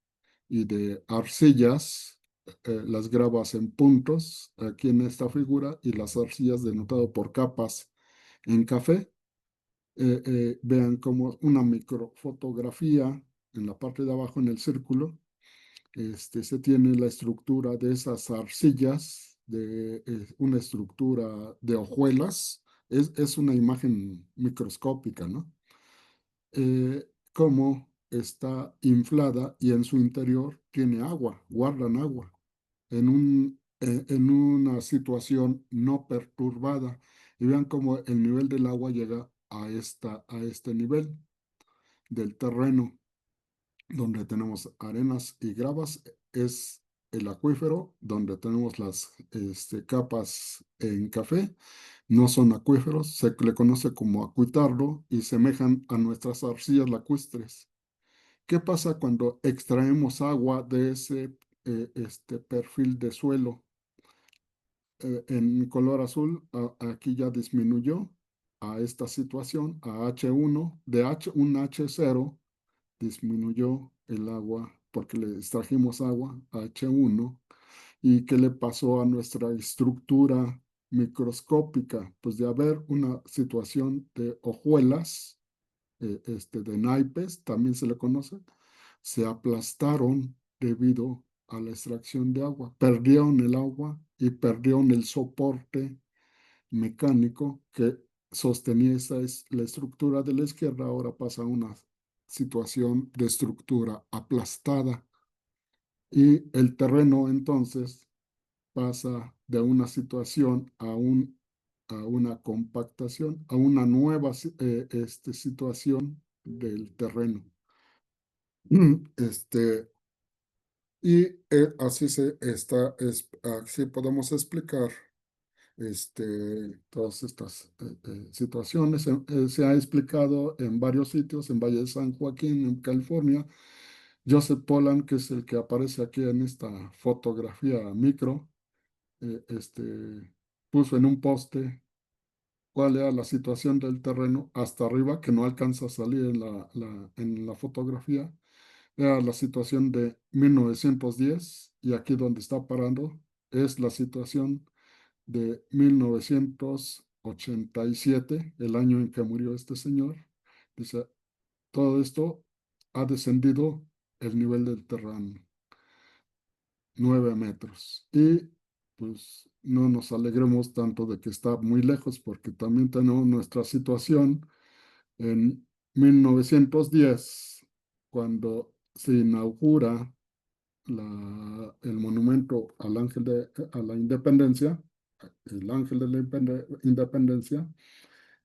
y de arcillas, las gravas en puntos aquí en esta figura y las arcillas denotado por capas en café. Vean como una microfotografía en la parte de abajo en el círculo. Se tiene la estructura de esas arcillas, de una estructura de hojuelas. Es una imagen microscópica, ¿no? Cómo está inflada y en su interior tiene agua, guardan agua en una situación no perturbada. Y vean cómo el nivel del agua llega a este nivel del terreno, donde tenemos arenas y gravas, es el acuífero, donde tenemos las capas en café. No son acuíferos, se le conoce como acuitarlo y semejan a nuestras arcillas lacustres. ¿Qué pasa cuando extraemos agua de ese perfil de suelo? En color azul, aquí ya disminuyó a esta situación, a H1, de un H0 disminuyó el agua porque le extrajimos agua a H1. ¿Y qué le pasó a nuestra estructura microscópica? Pues de haber una situación de hojuelas, de naipes, también se le conoce, se aplastaron debido a la extracción de agua. Perdieron el agua y perdieron el soporte mecánico que sostenía la estructura de la izquierda. Ahora pasa a una situación de estructura aplastada y el terreno entonces pasa de una situación a una compactación, a una nueva situación del terreno. Este, y así así podemos explicar todas estas situaciones. Se ha explicado en varios sitios, en Valle de San Joaquín, en California. Joseph Poland, que es el que aparece aquí en esta fotografía micro, puso en un poste cuál era la situación del terreno hasta arriba, que no alcanza a salir en en la fotografía. Era la situación de 1910 y aquí donde está parando es la situación de 1987, el año en que murió este señor. Dice, todo esto ha descendido el nivel del terreno 9 metros. Y pues no nos alegremos tanto de que está muy lejos, porque también tenemos nuestra situación en 1910, cuando se inaugura el monumento a la independencia. El ángel de la independencia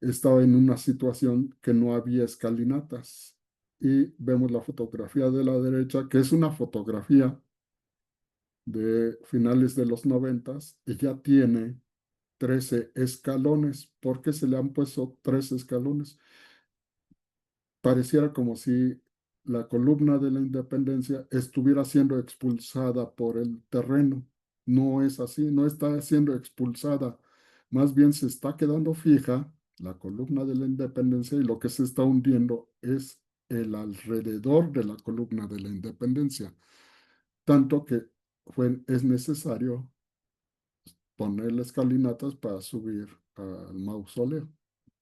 estaba en una situación que no había escalinatas. Y vemos la fotografía de la derecha, que es una fotografía de finales de los 90 y ya tiene 13 escalones. ¿Por qué se le han puesto 13 escalones? Pareciera como si la columna de la independencia estuviera siendo expulsada por el terreno. No es así, no está siendo expulsada. Más bien se está quedando fija la columna de la independencia y lo que se está hundiendo es el alrededor de la columna de la independencia. Tanto que es necesario ponerle escalinatas para subir al mausoleo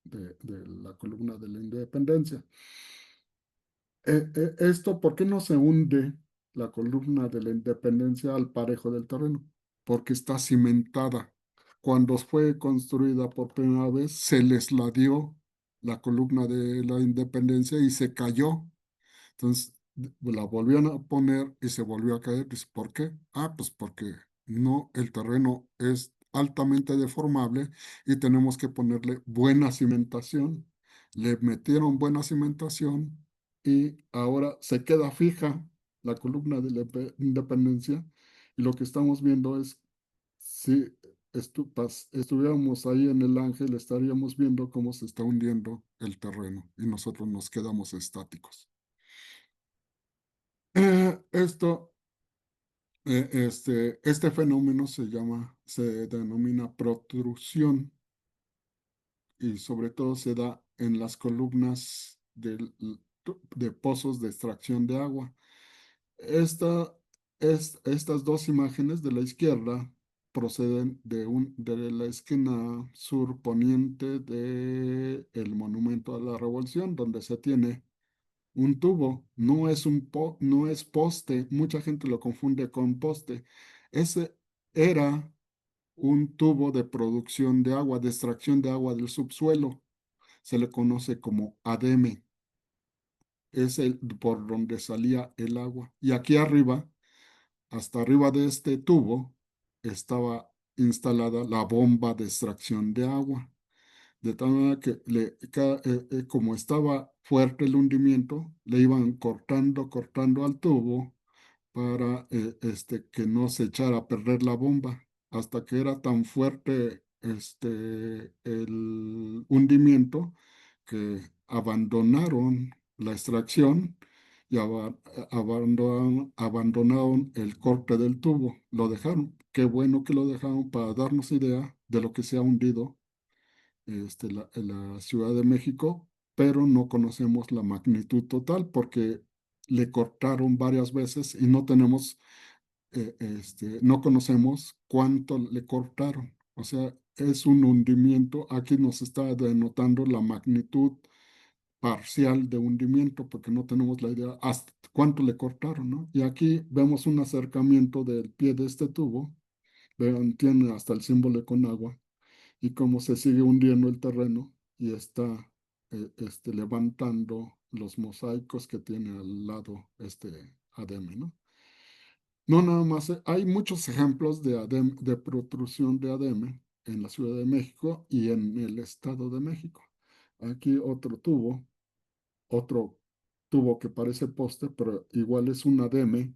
de la columna de la independencia. Esto, ¿por qué no se hunde la columna de la independencia al parejo del terreno? Porque está cimentada. Cuando fue construida por primera vez, se les la dio la columna de la independencia y se cayó. Entonces la volvieron a poner y se volvió a caer. Dice, ¿por qué? Ah, pues porque no, el terreno es altamente deformable y tenemos que ponerle buena cimentación. Le metieron buena cimentación y ahora se queda fija la columna de la independencia. Y lo que estamos viendo es, si estuviéramos ahí en el Ángel, estaríamos viendo cómo se está hundiendo el terreno y nosotros nos quedamos estáticos. Esto, este fenómeno se denomina protrusión y sobre todo se da en las columnas de pozos de extracción de agua. Esta, estas dos imágenes de la izquierda proceden de la esquina sur poniente del Monumento a la Revolución, donde se tiene un tubo, no es poste, mucha gente lo confunde con poste. Ese era un tubo de producción de agua, de extracción de agua del subsuelo. Se le conoce como ademe, es el por donde salía el agua. Y aquí arriba, hasta arriba de este tubo, estaba instalada la bomba de extracción de agua. De tal manera que como estaba fuerte el hundimiento, le iban cortando al tubo para que no se echara a perder la bomba, hasta que era tan fuerte el hundimiento que abandonaron la extracción y abandonaron el corte del tubo. Lo dejaron. Qué bueno que lo dejaron para darnos idea de lo que se ha hundido la Ciudad de México, pero no conocemos la magnitud total porque le cortaron varias veces y no conocemos cuánto le cortaron. O sea, es un hundimiento. Aquí nos está denotando la magnitud parcial de hundimiento porque no tenemos la idea hasta cuánto le cortaron, ¿no? Y aquí vemos un acercamiento del pie de este tubo. Vean, tiene hasta el símbolo con agua y cómo se sigue hundiendo el terreno y está levantando los mosaicos que tiene al lado este ADM, ¿no? No, nada más, hay muchos ejemplos de ADM, de protrusión de ADM en la Ciudad de México y en el Estado de México. Aquí otro tubo que parece poste, pero igual es un ADM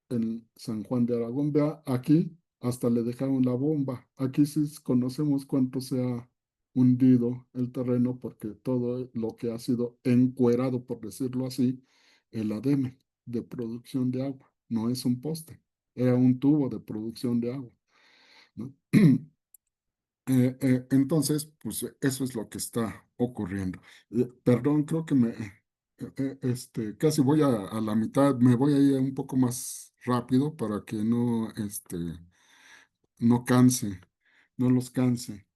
en San Juan de Aragón. Vea, aquí hasta le dejaron la bomba. Aquí sí conocemos cuánto se ha hundido el terreno porque todo lo que ha sido encuerado, por decirlo así, el ADM de producción de agua. No es un poste, era un tubo de producción de agua, ¿no? Entonces, pues eso es lo que está ocurriendo. Perdón, creo que casi voy a la mitad, me voy a ir un poco más rápido para que no canse, no los canse.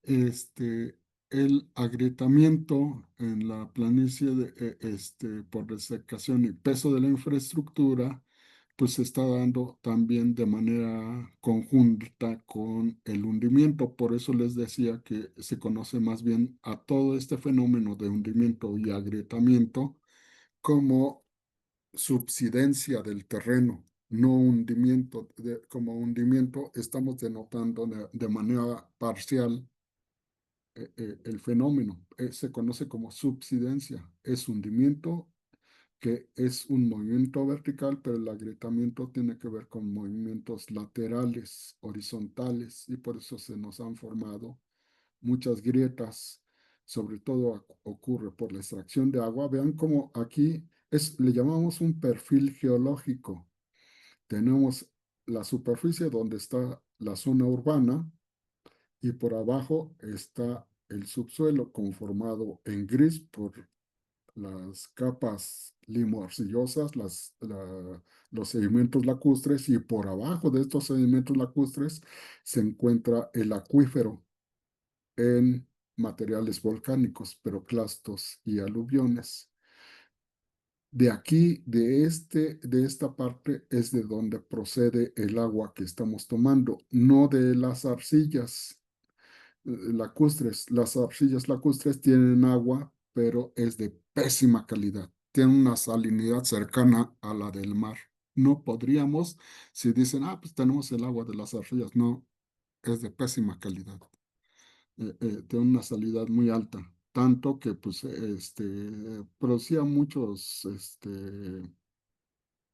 Este, el agrietamiento en la planicie por desecación y peso de la infraestructura pues se está dando también de manera conjunta con el hundimiento. Por eso les decía que se conoce más bien a todo este fenómeno de hundimiento y agrietamiento como subsidencia del terreno, no hundimiento. Como hundimiento estamos denotando de manera parcial el fenómeno. Se conoce como subsidencia. Es hundimiento que es un movimiento vertical, pero el agrietamiento tiene que ver con movimientos laterales, horizontales, y por eso se nos han formado muchas grietas. Sobre todo ocurre por la extracción de agua. Vean cómo aquí le llamamos un perfil geológico. Tenemos la superficie donde está la zona urbana y por abajo está el subsuelo conformado en gris por las capas limorcillosas, los sedimentos lacustres, y por abajo de estos sedimentos lacustres se encuentra el acuífero en materiales volcánicos, peroclastos y aluviones. De aquí, de esta parte, es de donde procede el agua que estamos tomando, no de las arcillas lacustres. Las arcillas lacustres tienen agua, pero es de pésima calidad. Tiene una salinidad cercana a la del mar. No podríamos, si dicen, ah, pues tenemos el agua de las arcillas. No, es de pésima calidad. Tiene una salinidad muy alta. Tanto que pues producía muchos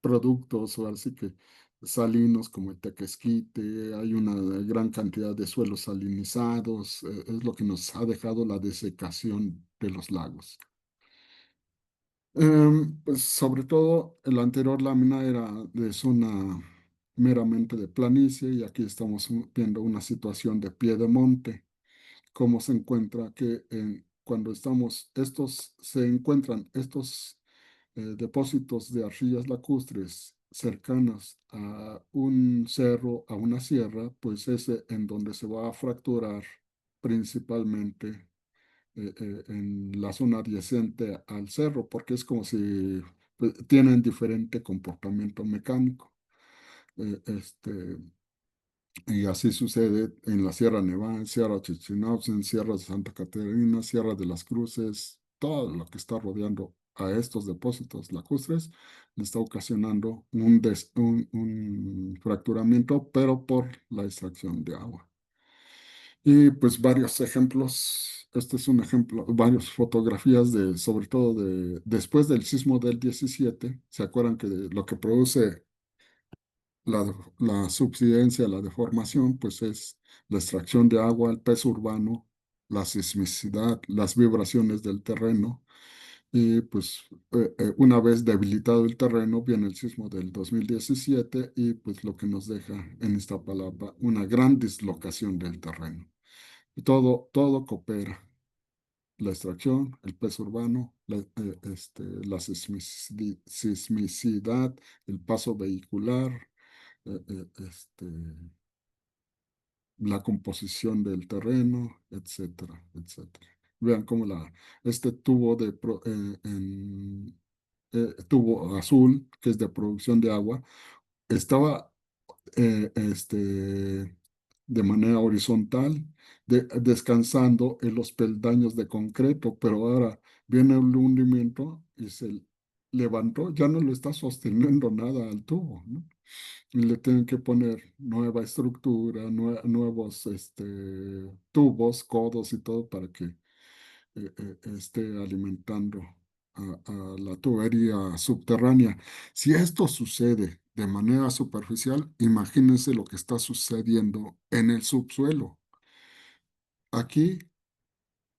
productos o así que salinos como el tequesquite, hay una gran cantidad de suelos salinizados, es lo que nos ha dejado la desecación de los lagos. Pues sobre todo la anterior lámina era de zona meramente de planicie y aquí estamos viendo una situación de pie de monte. Cómo se encuentra que cuando se encuentran estos depósitos de arcillas lacustres cercanas a un cerro, a una sierra, pues es en donde se va a fracturar principalmente en la zona adyacente al cerro, porque es como si pues, tienen diferente comportamiento mecánico. Este, y así sucede en la Sierra Nevada, en Sierra Chichinautzen, Sierra de Santa Catarina, Sierra de las Cruces, todo lo que está rodeando a estos depósitos lacustres le está ocasionando un fracturamiento, pero por la extracción de agua. Y pues varios ejemplos, este es un ejemplo, varias fotografías de, sobre todo de después del sismo del 17. ¿Se acuerdan que lo que produce la subsidencia, la deformación, pues es la extracción de agua, el peso urbano, la sismicidad, las vibraciones del terreno? Y pues una vez debilitado el terreno, viene el sismo del 2017 y pues lo que nos deja en Iztapalapa una gran dislocación del terreno. Y todo coopera. La extracción, el peso urbano, la sismicidad, el paso vehicular, la composición del terreno, etcétera, etcétera. Vean cómo este tubo azul, que es de producción de agua, estaba de manera horizontal, descansando en los peldaños de concreto, pero ahora viene el hundimiento y se levantó, ya no lo está sosteniendo nada al tubo, ¿no? Y le tienen que poner nueva estructura, nuevos tubos, codos y todo para que esté alimentando a la tubería subterránea. Si esto sucede de manera superficial, imagínense lo que está sucediendo en el subsuelo. Aquí,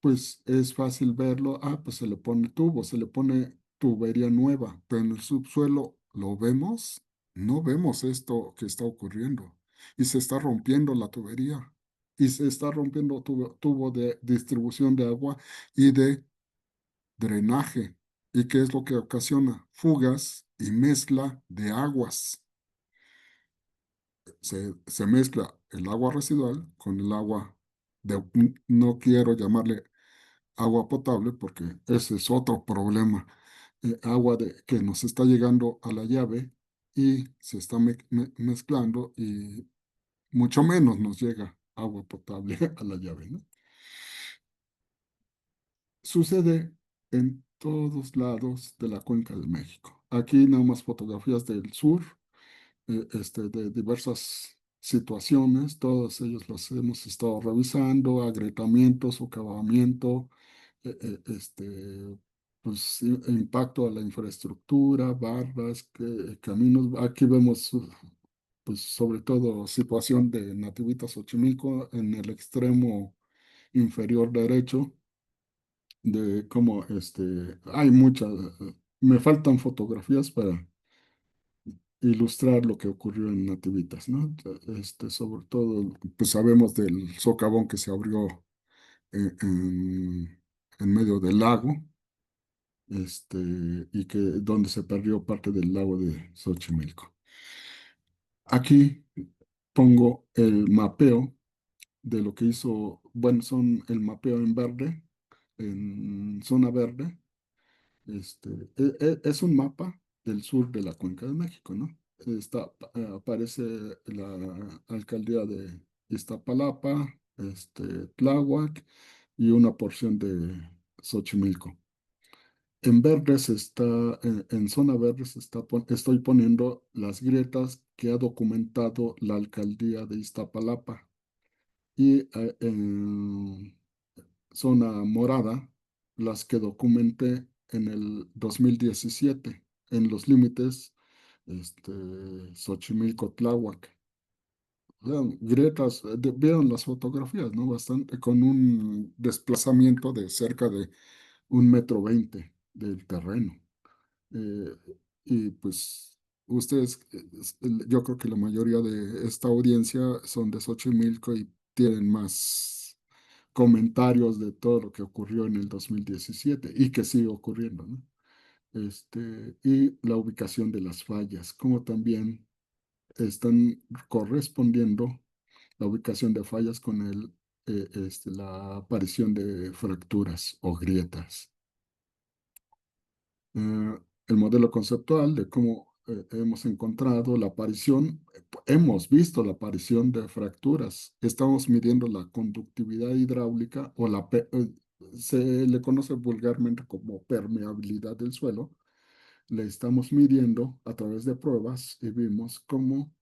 pues es fácil verlo. Ah, pues se le pone tubo, se le pone tubería nueva, pero en el subsuelo lo vemos, no vemos esto que está ocurriendo. Y se está rompiendo la tubería. Y se está rompiendo tubo de distribución de agua y de drenaje. ¿Y qué es lo que ocasiona? Fugas y mezcla de aguas. Se mezcla el agua residual con el agua no quiero llamarle agua potable porque ese es otro problema. Agua que nos está llegando a la llave y se está mezclando y mucho menos nos llega agua potable a la llave, ¿no? Sucede en todos lados de la cuenca de México. Aquí nada más fotografías del sur, de diversas situaciones, todos ellos los hemos estado revisando, agrietamiento, socavamiento, pues impacto a la infraestructura, barras, caminos. Aquí vemos, pues sobre todo situación de Nativitas Xochimilco en el extremo inferior derecho de cómo hay muchas, me faltan fotografías para ilustrar lo que ocurrió en Nativitas, ¿no? Sobre todo, pues sabemos del socavón que se abrió en medio del lago, y que donde se perdió parte del lago de Xochimilco. Aquí pongo el mapeo de lo que hizo, bueno, son el mapeo en verde, en zona verde. Es un mapa del sur de la Cuenca de México, ¿no? Aparece la alcaldía de Iztapalapa, Tláhuac y una porción de Xochimilco. En verde en zona verde estoy poniendo las grietas que ha documentado la alcaldía de Iztapalapa. Y en zona morada, las que documenté en el 2017 en los límites Xochimilco-Tláhuac. Vean, grietas, vieron las fotografías, ¿no? Bastante, con un desplazamiento de cerca de 1,20 m del terreno. Eh, y pues ustedes, yo creo que la mayoría de esta audiencia son de Xochimilco y tienen más comentarios de todo lo que ocurrió en el 2017 y que sigue ocurriendo, ¿no? Y la ubicación de las fallas, como también están correspondiendo la ubicación de fallas con la aparición de fracturas o grietas. El modelo conceptual de cómo hemos encontrado la aparición, hemos visto la aparición de fracturas. Estamos midiendo la conductividad hidráulica se le conoce vulgarmente como permeabilidad del suelo. Le estamos midiendo a través de pruebas y vimos cómo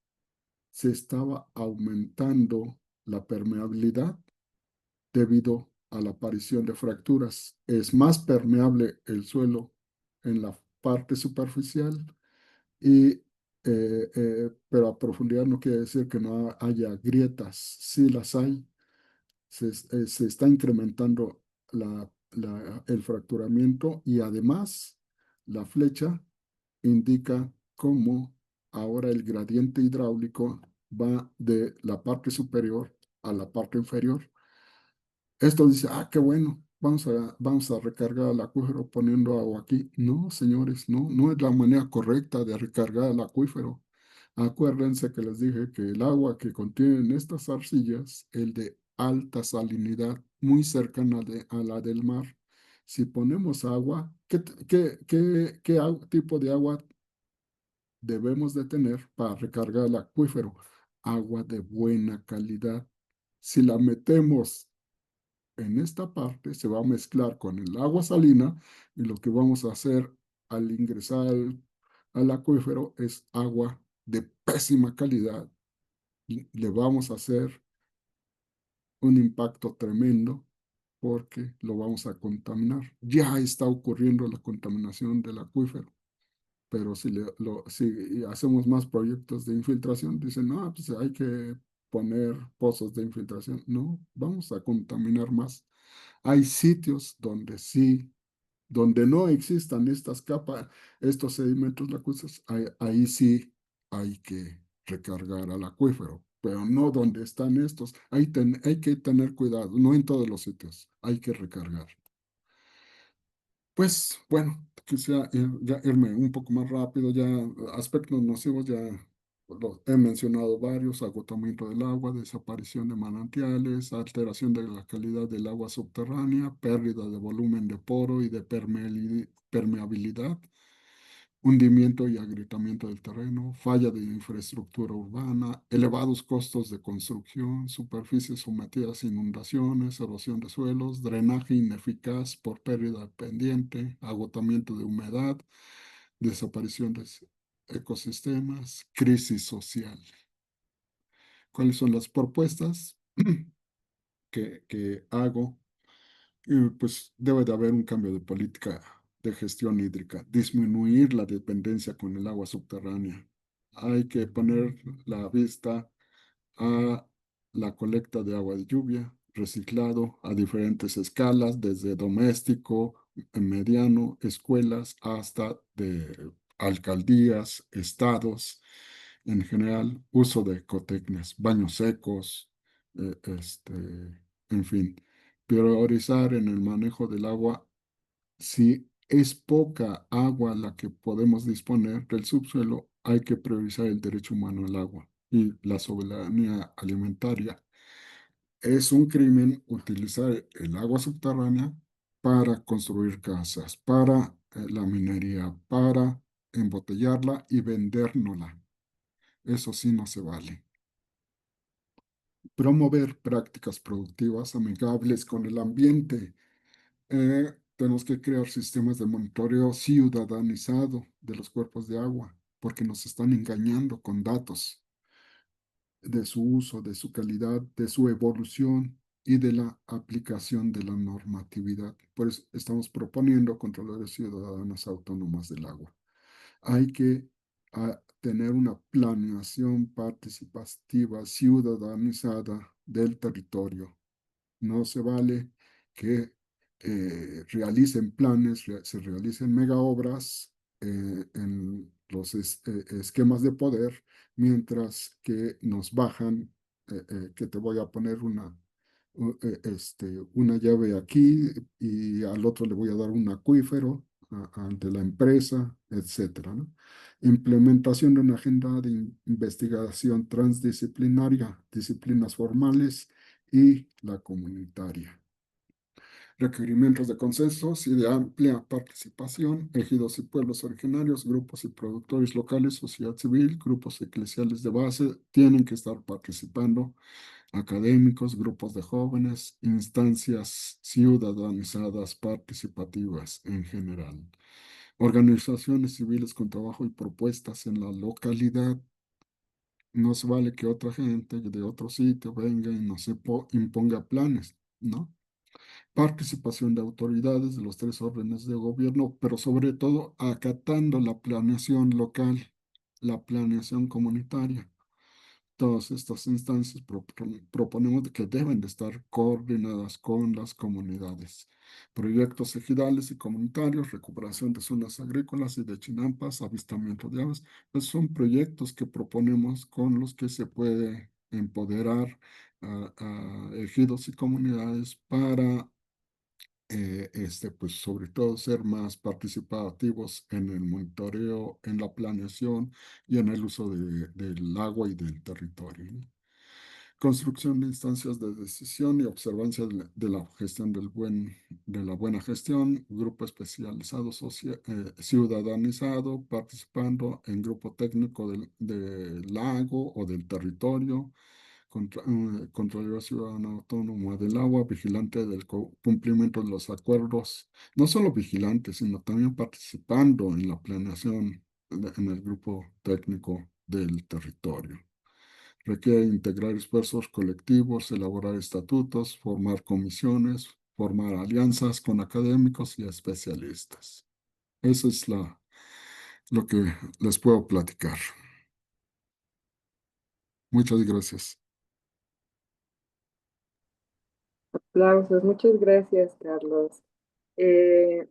se estaba aumentando la permeabilidad debido a la aparición de fracturas. Es más permeable el suelo en la parte superficial pero a profundidad no quiere decir que no haya grietas. Sí las hay. Se está incrementando el fracturamiento y además la flecha indica cómo ahora el gradiente hidráulico va de la parte superior a la parte inferior. Esto dice, ah, qué bueno, vamos a recargar el acuífero poniendo agua aquí. No, señores, no, no es la manera correcta de recargar el acuífero. Acuérdense que les dije que el agua que contienen estas arcillas, el de alta salinidad, muy cercana a la del mar. Si ponemos agua, ¿qué tipo de agua debemos de tener para recargar el acuífero? Agua de buena calidad. Si la metemos en esta parte se va a mezclar con el agua salina y lo que vamos a hacer al ingresar al acuífero es agua de pésima calidad y le vamos a hacer un impacto tremendo porque lo vamos a contaminar. Ya está ocurriendo la contaminación del acuífero, pero si hacemos más proyectos de infiltración, dicen, no, pues hay que poner pozos de infiltración. No, vamos a contaminar más. Hay sitios donde sí, donde no existan estas capas, estos sedimentos lacustres, ahí sí hay que recargar al acuífero, pero no donde están estos. Hay que tener cuidado, no en todos los sitios, hay que recargar. Pues bueno, quisiera ya irme un poco más rápido, ya aspectos nocivos, ya he mencionado varios: agotamiento del agua, desaparición de manantiales, alteración de la calidad del agua subterránea, pérdida de volumen de poro y de permeabilidad, hundimiento y agrietamiento del terreno, falla de infraestructura urbana, elevados costos de construcción, superficies sometidas a inundaciones, erosión de suelos, drenaje ineficaz por pérdida de pendiente, agotamiento de humedad, desaparición de ecosistemas, crisis social. ¿Cuáles son las propuestas que hago? Pues debe de haber un cambio de política de gestión hídrica, disminuir la dependencia con el agua subterránea. Hay que poner la vista a la colecta de agua de lluvia, reciclado a diferentes escalas, desde doméstico, mediano, escuelas, hasta de alcaldías, estados, en general, uso de ecotecnias, baños secos, eh, este, en fin, priorizar en el manejo del agua. Si es poca agua la que podemos disponer del subsuelo, hay que priorizar el derecho humano al agua y la soberanía alimentaria. Es un crimen utilizar el agua subterránea para construir casas, para la minería, para embotellarla y vendérnosla. Eso sí no se vale. Promover prácticas productivas amigables con el ambiente. Tenemos que crear sistemas de monitoreo ciudadanizado de los cuerpos de agua, porque nos están engañando con datos de su uso, de su calidad, de su evolución y de la aplicación de la normatividad. Por eso estamos proponiendo controladores ciudadanos autónomas del agua. Hay que tener una planeación participativa, ciudadanizada del territorio. No se vale que realicen planes, se realicen mega obras en los esquemas de poder, mientras que nos bajan, que te voy a poner una llave aquí y al otro le voy a dar un acuífero ante la empresa, etcétera, ¿no? Implementación de una agenda de investigación transdisciplinaria, disciplinas formales y la comunitaria. Requerimientos de consensos y de amplia participación, ejidos y pueblos originarios, grupos y productores locales, sociedad civil, grupos eclesiales de base, tienen que estar participando, académicos, grupos de jóvenes, instancias ciudadanizadas participativas en general, organizaciones civiles con trabajo y propuestas en la localidad. No se vale que otra gente de otro sitio venga y nos imponga planes, ¿no? Participación de autoridades de los tres órdenes de gobierno, pero sobre todo acatando la planeación local, la planeación comunitaria. Todas estas instancias proponemos de que deben de estar coordinadas con las comunidades. Proyectos ejidales y comunitarios, recuperación de zonas agrícolas y de chinampas, avistamiento de aves, pues son proyectos que proponemos con los que se puede empoderar a ejidos y comunidades para pues sobre todo ser más participativos en el monitoreo, en la planeación y en el uso del agua y del territorio, ¿no? Construcción de instancias de decisión y observancia de la gestión de la buena gestión, grupo especializado ciudadanizado, participando en grupo técnico del lago o del territorio, Contraloría Ciudadana Autónoma del Agua, vigilante del cumplimiento de los acuerdos, no solo vigilante, sino también participando en la planeación en el grupo técnico del territorio. Requiere integrar esfuerzos colectivos, elaborar estatutos, formar comisiones, formar alianzas con académicos y especialistas. Eso es lo que les puedo platicar. Muchas gracias.
Aplausos, muchas gracias, Carlos. Eh,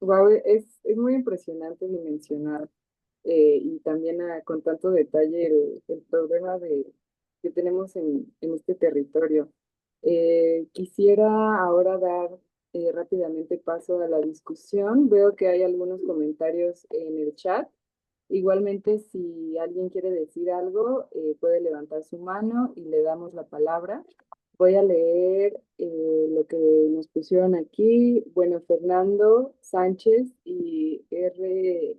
Wow, es muy impresionante dimensionar y también con tanto detalle el problema que tenemos en este territorio. Quisiera ahora dar rápidamente paso a la discusión. Veo que hay algunos comentarios en el chat. Igualmente, si alguien quiere decir algo, puede levantar su mano y le damos la palabra. Voy a leer lo que nos pusieron aquí. Bueno, Fernando Sánchez y RCH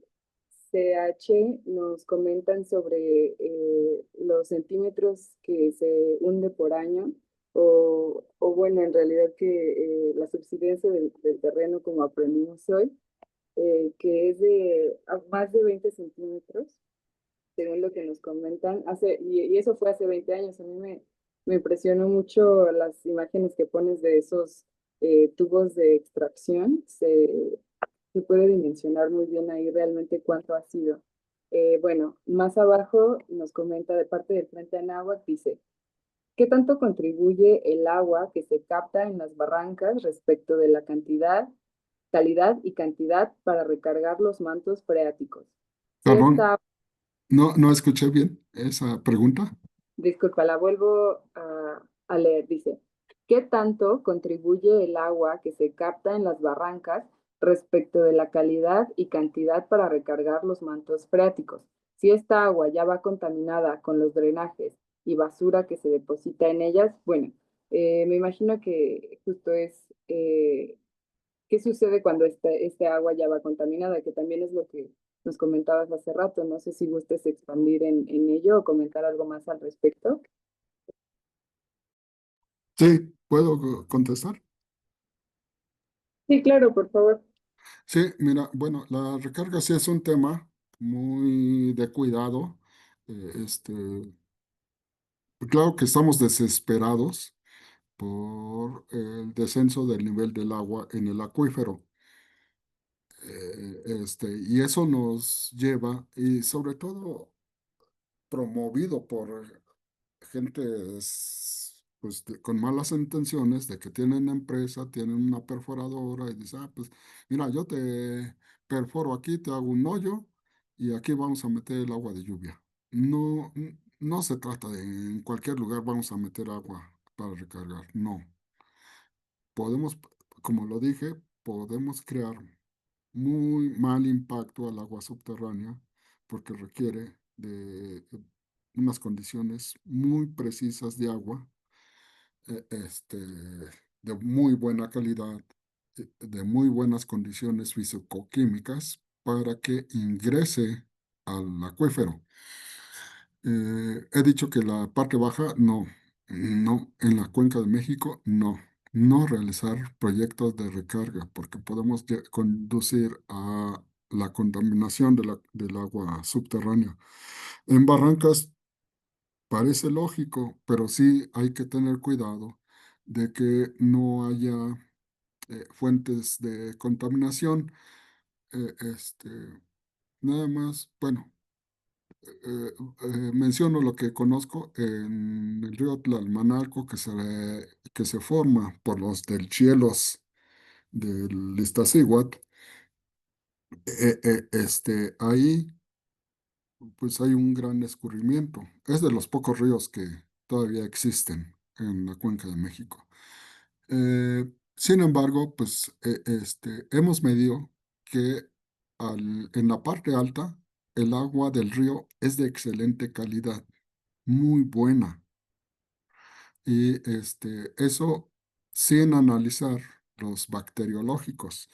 nos comentan sobre los centímetros que se hunde por año, o bueno, en realidad que la subsidencia del terreno, como aprendimos hoy, que es de más de 20 centímetros, según lo que nos comentan. Y eso fue hace 20 años. A mí me impresionó mucho las imágenes que pones de esos tubos de extracción. Se puede dimensionar muy bien ahí realmente cuánto ha sido. Bueno, más abajo nos comenta de parte del Frente Anáhuac, dice, ¿qué tanto contribuye el agua que se capta en las barrancas respecto de la calidad y cantidad para recargar los mantos freáticos? Si
Perdón,
esta
no escuché bien esa pregunta.
Disculpa, la vuelvo a leer. Dice, ¿qué tanto contribuye el agua que se capta en las barrancas respecto de la calidad y cantidad para recargar los mantos freáticos? Si esta agua ya va contaminada con los drenajes y basura que se deposita en ellas, bueno, me imagino que justo es qué sucede cuando este agua ya va contaminada, que también es lo que nos comentabas hace rato. No sé si gustes expandir en ello o comentar algo más al respecto.
Sí, ¿puedo contestar?
Sí, claro, por favor.
Sí, mira, bueno, la recarga sí es un tema muy de cuidado. Eh, este, claro que estamos desesperados por el descenso del nivel del agua en el acuífero. Y eso nos lleva, y sobre todo promovido por gentes pues, con malas intenciones de que tienen empresa, tienen una perforadora y dicen, ah, pues mira, yo te perforo aquí, te hago un hoyo y aquí vamos a meter el agua de lluvia. No, no se trata de en cualquier lugar vamos a meter agua para recargar. No. Podemos, como lo dije, podemos crear muy mal impacto al agua subterránea porque requiere de unas condiciones muy precisas de agua, de muy buena calidad, de muy buenas condiciones fisicoquímicas para que ingrese al acuífero. He dicho que la parte baja, no, no, en la cuenca de México, no, no realizar proyectos de recarga porque podemos conducir a la contaminación del agua subterránea. En barrancas parece lógico, pero sí hay que tener cuidado de que no haya fuentes de contaminación. Nada más, bueno, menciono lo que conozco en el río Tlalmanalco que se forma por los del Chielos del Iztaccíhuatl. Ahí pues hay un gran escurrimiento. Es de los pocos ríos que todavía existen en la Cuenca de México. Sin embargo, pues hemos medido que en la parte alta el agua del río es de excelente calidad, muy buena. Y eso sin analizar los bacteriológicos.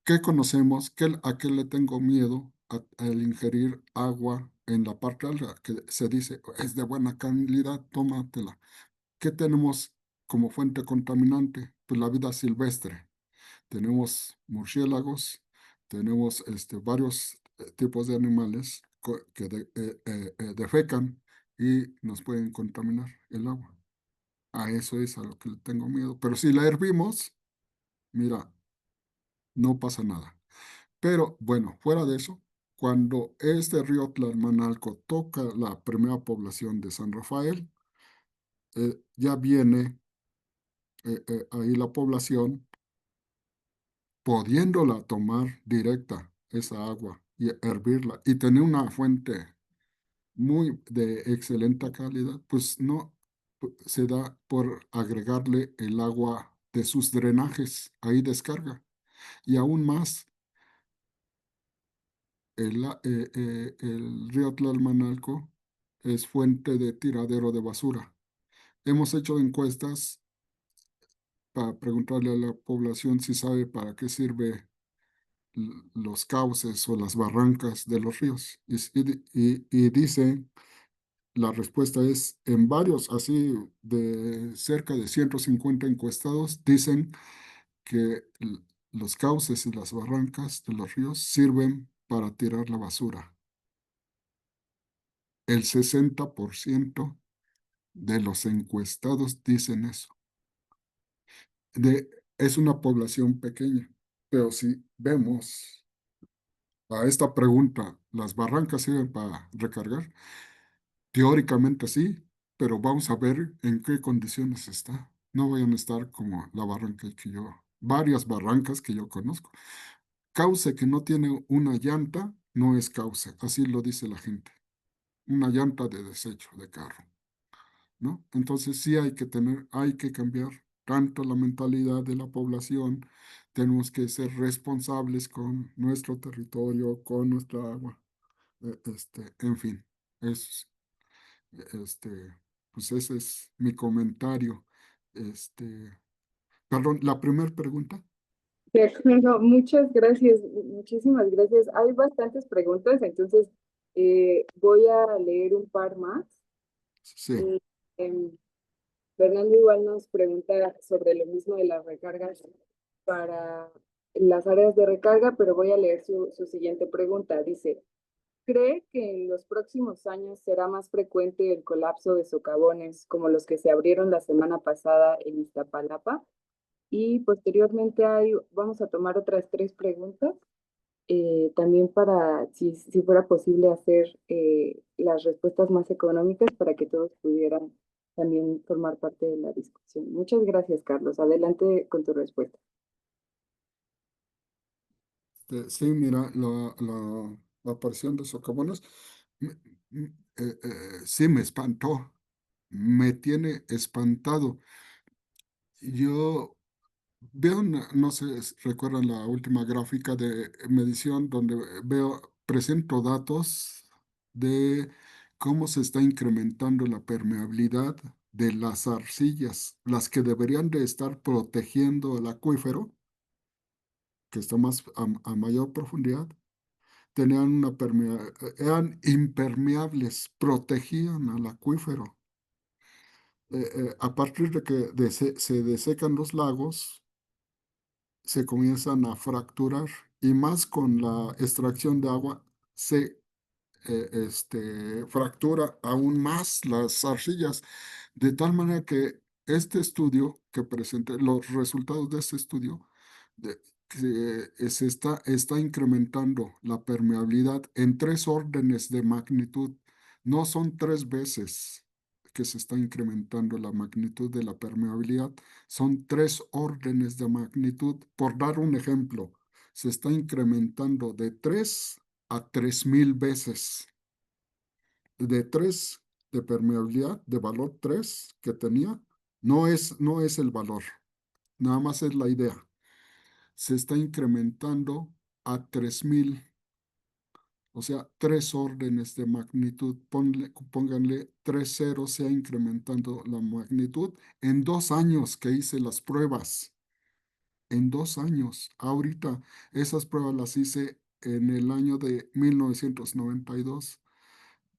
¿Qué conocemos? ¿A qué le tengo miedo al ingerir agua en la parte alta? Que se dice, es de buena calidad, tómatela. ¿Qué tenemos como fuente contaminante? Pues la vida silvestre. Tenemos murciélagos, tenemos varios tipos de animales que defecan y nos pueden contaminar el agua. A eso es a lo que le tengo miedo. Pero si la hervimos, mira, no pasa nada. Pero bueno, fuera de eso, cuando este río Tlalmanalco toca la primera población de San Rafael, ya viene ahí la población pudiéndola tomar directa, esa agua, y hervirla, y tener una fuente muy de excelente calidad, pues no se da por agregarle el agua de sus drenajes, ahí descarga. Y aún más, el río Tlalmanalco es fuente de tiradero de basura. Hemos hecho encuestas para preguntarle a la población si sabe para qué sirve los cauces o las barrancas de los ríos. Y dice, la respuesta es, en varios, así de cerca de 150 encuestados, dicen que los cauces y las barrancas de los ríos sirven para tirar la basura. El 60% de los encuestados dicen eso. Es una población pequeña, pero si vemos a esta pregunta, ¿las barrancas sirven para recargar? Teóricamente sí, pero vamos a ver en qué condiciones está. No vayan a estar como la barranca varias barrancas que yo conozco. Cauce que no tiene una llanta no es cauce, así lo dice la gente. Una llanta de desecho de carro, ¿no? Entonces sí hay que cambiar tanto la mentalidad de la población, tenemos que ser responsables con nuestro territorio, con nuestra agua, en fin, es, este, pues ese es mi comentario. Este, Perdón, la primera pregunta.
De acuerdo, muchas gracias, muchísimas gracias. Hay bastantes preguntas, entonces voy a leer un par más.
Sí,
Eh, em, Fernando igual nos pregunta sobre lo mismo de las recargas para las áreas de recarga, pero voy a leer su siguiente pregunta. Dice, ¿cree que en los próximos años será más frecuente el colapso de socavones como los que se abrieron la semana pasada en Iztapalapa? Y posteriormente vamos a tomar otras tres preguntas, también para, si fuera posible, hacer las respuestas más económicas para que todos pudieran también formar parte de la discusión. Muchas gracias, Carlos. Adelante con tu respuesta.
Sí, mira, la aparición de socavones me- sí me espantó, me tiene espantado. Yo veo, no sé si recuerdan la última gráfica de medición donde presento datos de cómo se está incrementando la permeabilidad de las arcillas, las que deberían de estar protegiendo el acuífero, que está más a mayor profundidad, tenían eran impermeables, protegían al acuífero. A partir de que se desecan los lagos, se comienzan a fracturar y más con la extracción de agua se fractura aún más las arcillas, de tal manera que este estudio que presenté, los resultados de este estudio, que está incrementando la permeabilidad en 3 órdenes de magnitud. No son 3 veces que se está incrementando la magnitud de la permeabilidad, son 3 órdenes de magnitud. Por dar un ejemplo, se está incrementando de 3 a 3000 veces. De 3 de permeabilidad, de valor 3 que tenía, no es el valor, nada más es la idea. Se está incrementando a 3000, o sea, 3 órdenes de magnitud. Pónganle 3 ceros, se ha incrementando la magnitud en 2 años que hice las pruebas. En 2 años. Ahorita esas pruebas las hice en el año de 1992.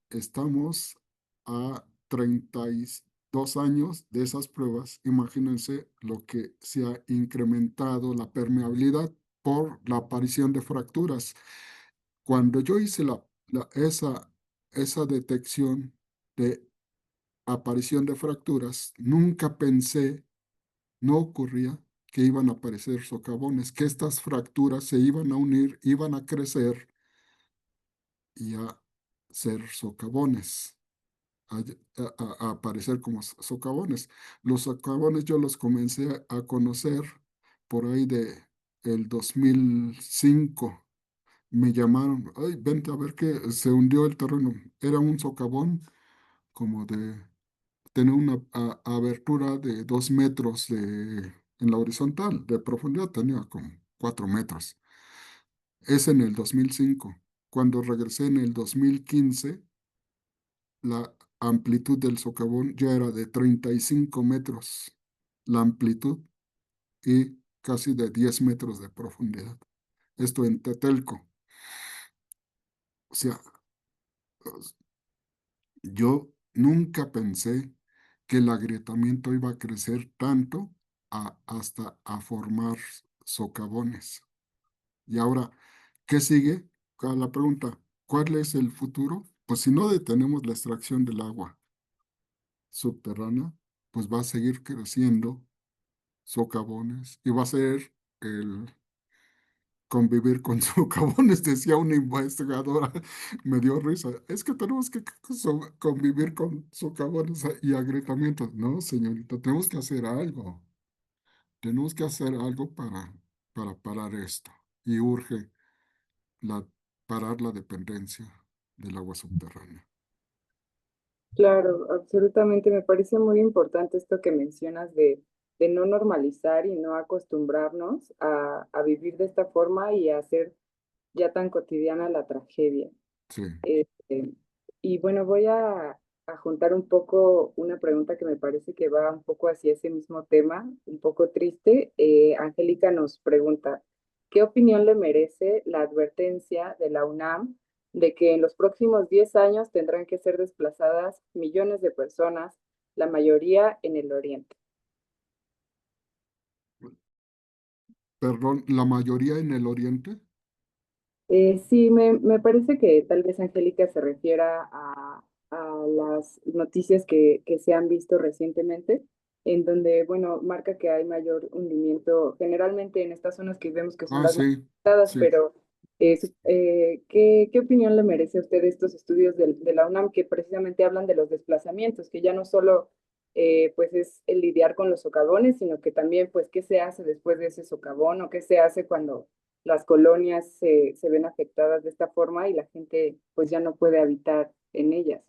Estamos a 32 años de esas pruebas. Imagínense lo que se ha incrementado la permeabilidad por la aparición de fracturas. Cuando yo hice esa detección de aparición de fracturas, nunca pensé, no ocurría que iban a aparecer socavones, que estas fracturas se iban a unir, iban a crecer y a ser socavones. A aparecer como socavones. Los socavones yo los comencé a conocer por ahí de el 2005. Me llamaron, ay, vente a ver que se hundió el terreno. Era un socavón como tenía una abertura de 2 metros en la horizontal, de profundidad tenía como 4 metros. Es en el 2005. Cuando regresé en el 2015, la amplitud del socavón ya era de 35 metros, la amplitud, y casi de 10 metros de profundidad. Esto en Tetelco. O sea, yo nunca pensé que el agrietamiento iba a crecer tanto hasta a formar socavones. Y ahora, ¿qué sigue? La pregunta, ¿cuál es el futuro? Pues si no detenemos la extracción del agua subterránea, pues va a seguir creciendo socavones y va a ser el convivir con socavones, decía una investigadora, me dio risa. Es que tenemos que convivir con socavones y agrietamientos. No, señorita, tenemos que hacer algo para parar esto. Y urge la, parar la dependencia del agua subterránea.
Claro, absolutamente. Me parece muy importante esto que mencionas de no normalizar y no acostumbrarnos a vivir de esta forma y a hacer ya tan cotidiana la tragedia.
Sí,
Este, y bueno, voy a juntar un poco una pregunta que me parece que va un poco hacia ese mismo tema, un poco triste. Angélica nos pregunta, ¿qué opinión le merece la advertencia de la UNAM de que en los próximos 10 años tendrán que ser desplazadas millones de personas, la mayoría en el oriente?
perdón, la mayoría en el oriente.
Sí, me parece que tal vez Angélica se refiera a las noticias que se han visto recientemente, en donde, bueno, marca que hay mayor hundimiento, generalmente en estas zonas que vemos que son
Ah,
las más
sí,
afectadas,
sí.
pero ¿qué opinión le merece a usted estos estudios de la UNAM que precisamente hablan de los desplazamientos, que ya no solo pues es el lidiar con los socavones, sino que también pues qué se hace después de ese socavón o qué se hace cuando las colonias se ven afectadas de esta forma y la gente pues ya no puede habitar en ellas.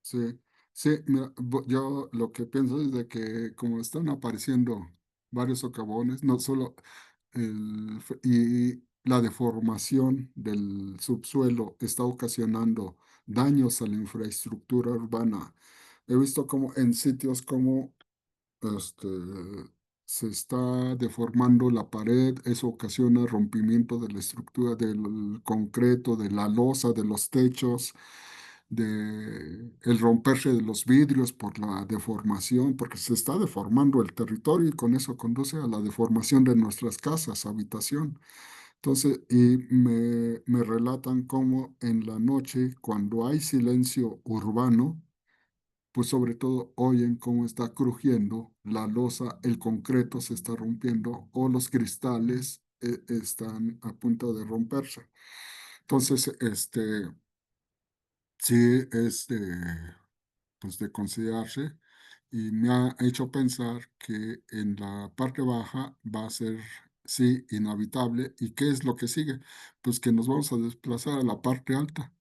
Sí, sí, mira, yo lo que pienso es de que como están apareciendo varios socavones, no solo y la deformación del subsuelo está ocasionando daños a la infraestructura urbana. He visto como en sitios como este, se está deformando la pared, eso ocasiona rompimiento de la estructura del concreto, de la losa, de los techos, de el romperse de los vidrios por la deformación, porque se está deformando el territorio y con eso conduce a la deformación de nuestras casas, habitación. Entonces, y me relatan cómo en la noche, cuando hay silencio urbano, pues sobre todo oyen cómo está crujiendo la losa, el concreto se está rompiendo o los cristales están a punto de romperse. Entonces, sí es pues de considerarse y me ha hecho pensar que en la parte baja va a ser, sí, inhabitable. ¿Y qué es lo que sigue? Pues que nos vamos a desplazar a la parte alta,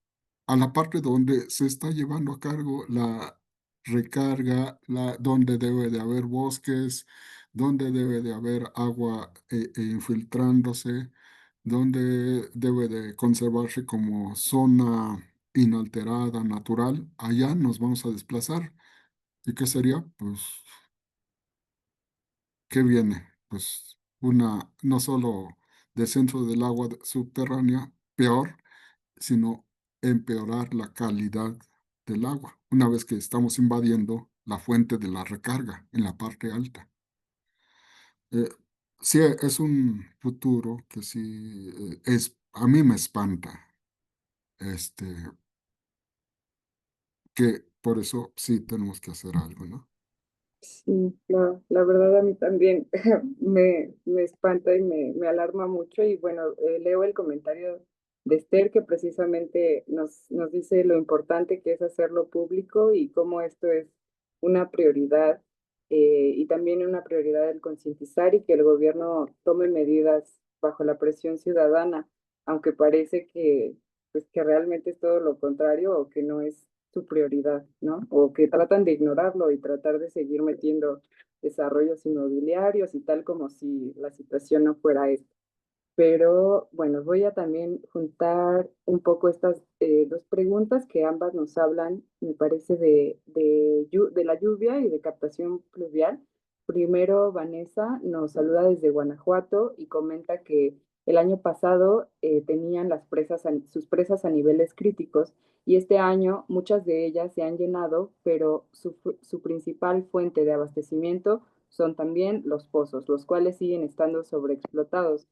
a la parte donde se está llevando a cargo la recarga, donde debe de haber bosques, donde debe de haber agua infiltrándose, donde debe de conservarse como zona inalterada, natural. Allá nos vamos a desplazar. ¿Y qué sería? Pues, ¿qué viene? Pues no solo descenso del agua subterránea, peor, sino empeorar la calidad del agua, una vez que estamos invadiendo la fuente de la recarga en la parte alta. Eh, sí, es un futuro que sí a mí me espanta, este, que por eso sí tenemos que hacer algo, ¿no?
Sí, la verdad a mí también me espanta y me alarma mucho. Y bueno, leo el comentario de Esther que precisamente nos dice lo importante que es hacerlo público y cómo esto es una prioridad, y también una prioridad el concientizar y que el gobierno tome medidas bajo la presión ciudadana, aunque parece que, pues, que realmente es todo lo contrario o que no es su prioridad, ¿no? O que tratan de ignorarlo y tratar de seguir metiendo desarrollos inmobiliarios y tal como si la situación no fuera esto. Pero bueno, voy a también juntar un poco estas dos preguntas que ambas nos hablan, me parece, de la lluvia y de captación pluvial. Primero, Vanessa nos saluda desde Guanajuato y comenta que el año pasado tenían sus presas a niveles críticos y este año muchas de ellas se han llenado, pero su principal fuente de abastecimiento son también los pozos, los cuales siguen estando sobreexplotados.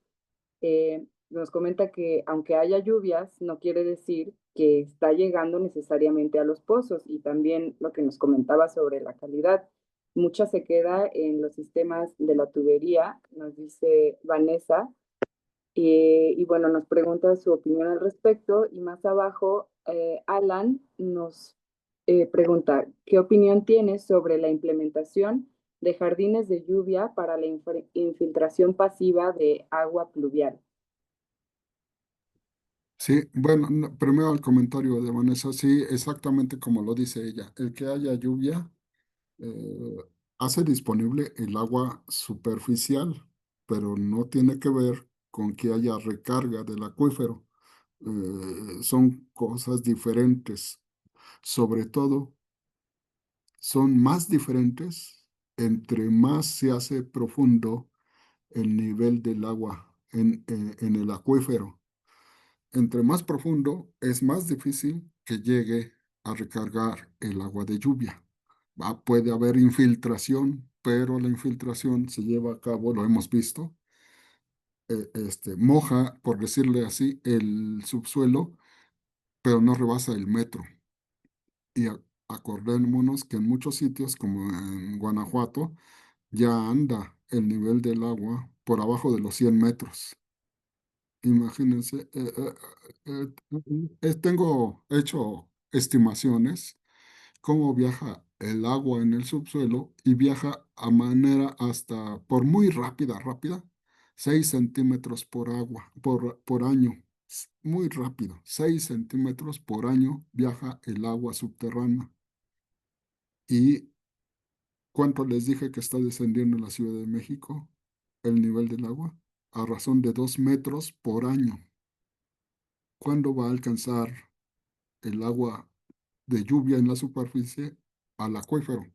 Nos comenta que aunque haya lluvias, no quiere decir que está llegando necesariamente a los pozos y también lo que nos comentaba sobre la calidad. Mucha se queda en los sistemas de la tubería, nos dice Vanessa, y bueno, nos pregunta su opinión al respecto y más abajo Alan nos pregunta, ¿qué opinión tienes sobre la implementación de jardines de lluvia para la infiltración pasiva de agua pluvial?
Sí, bueno, primero el comentario de Vanessa, sí, exactamente como lo dice ella, el que haya lluvia eh, hace disponible el agua superficial, pero no tiene que ver con que haya recarga del acuífero. Son cosas diferentes. Sobre todo, son más diferentes entre más se hace profundo el nivel del agua en el acuífero. Entre más profundo, es más difícil que llegue a recargar el agua de lluvia. Puede haber infiltración, pero la infiltración se lleva a cabo, lo hemos visto, moja, por decirle así, el subsuelo, pero no rebasa el metro. Y acordémonos que en muchos sitios, como en Guanajuato, ya anda el nivel del agua por abajo de los 100 metros. Imagínense, tengo hecho estimaciones cómo viaja el agua en el subsuelo y viaja a manera hasta, por muy rápida, 6 centímetros por agua, por año. Muy rápido. 6 centímetros por año viaja el agua subterránea. ¿Y cuánto les dije que está descendiendo en la Ciudad de México el nivel del agua? A razón de 2 metros por año. ¿Cuándo va a alcanzar el agua de lluvia en la superficie al acuífero?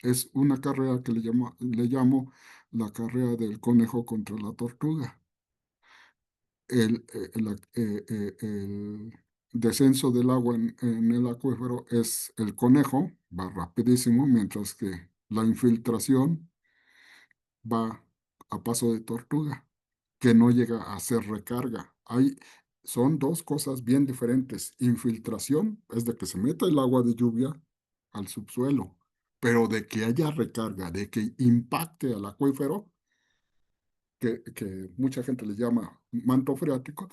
Es una carrera que le llamo la carrera del conejo contra la tortuga. El descenso del agua en el acuífero es el conejo, va rapidísimo, mientras que la infiltración va a paso de tortuga, que no llega a hacer recarga. Son dos cosas bien diferentes. Infiltración es de que se meta el agua de lluvia al subsuelo, pero de que haya recarga, de que impacte al acuífero, que mucha gente le llama manto freático,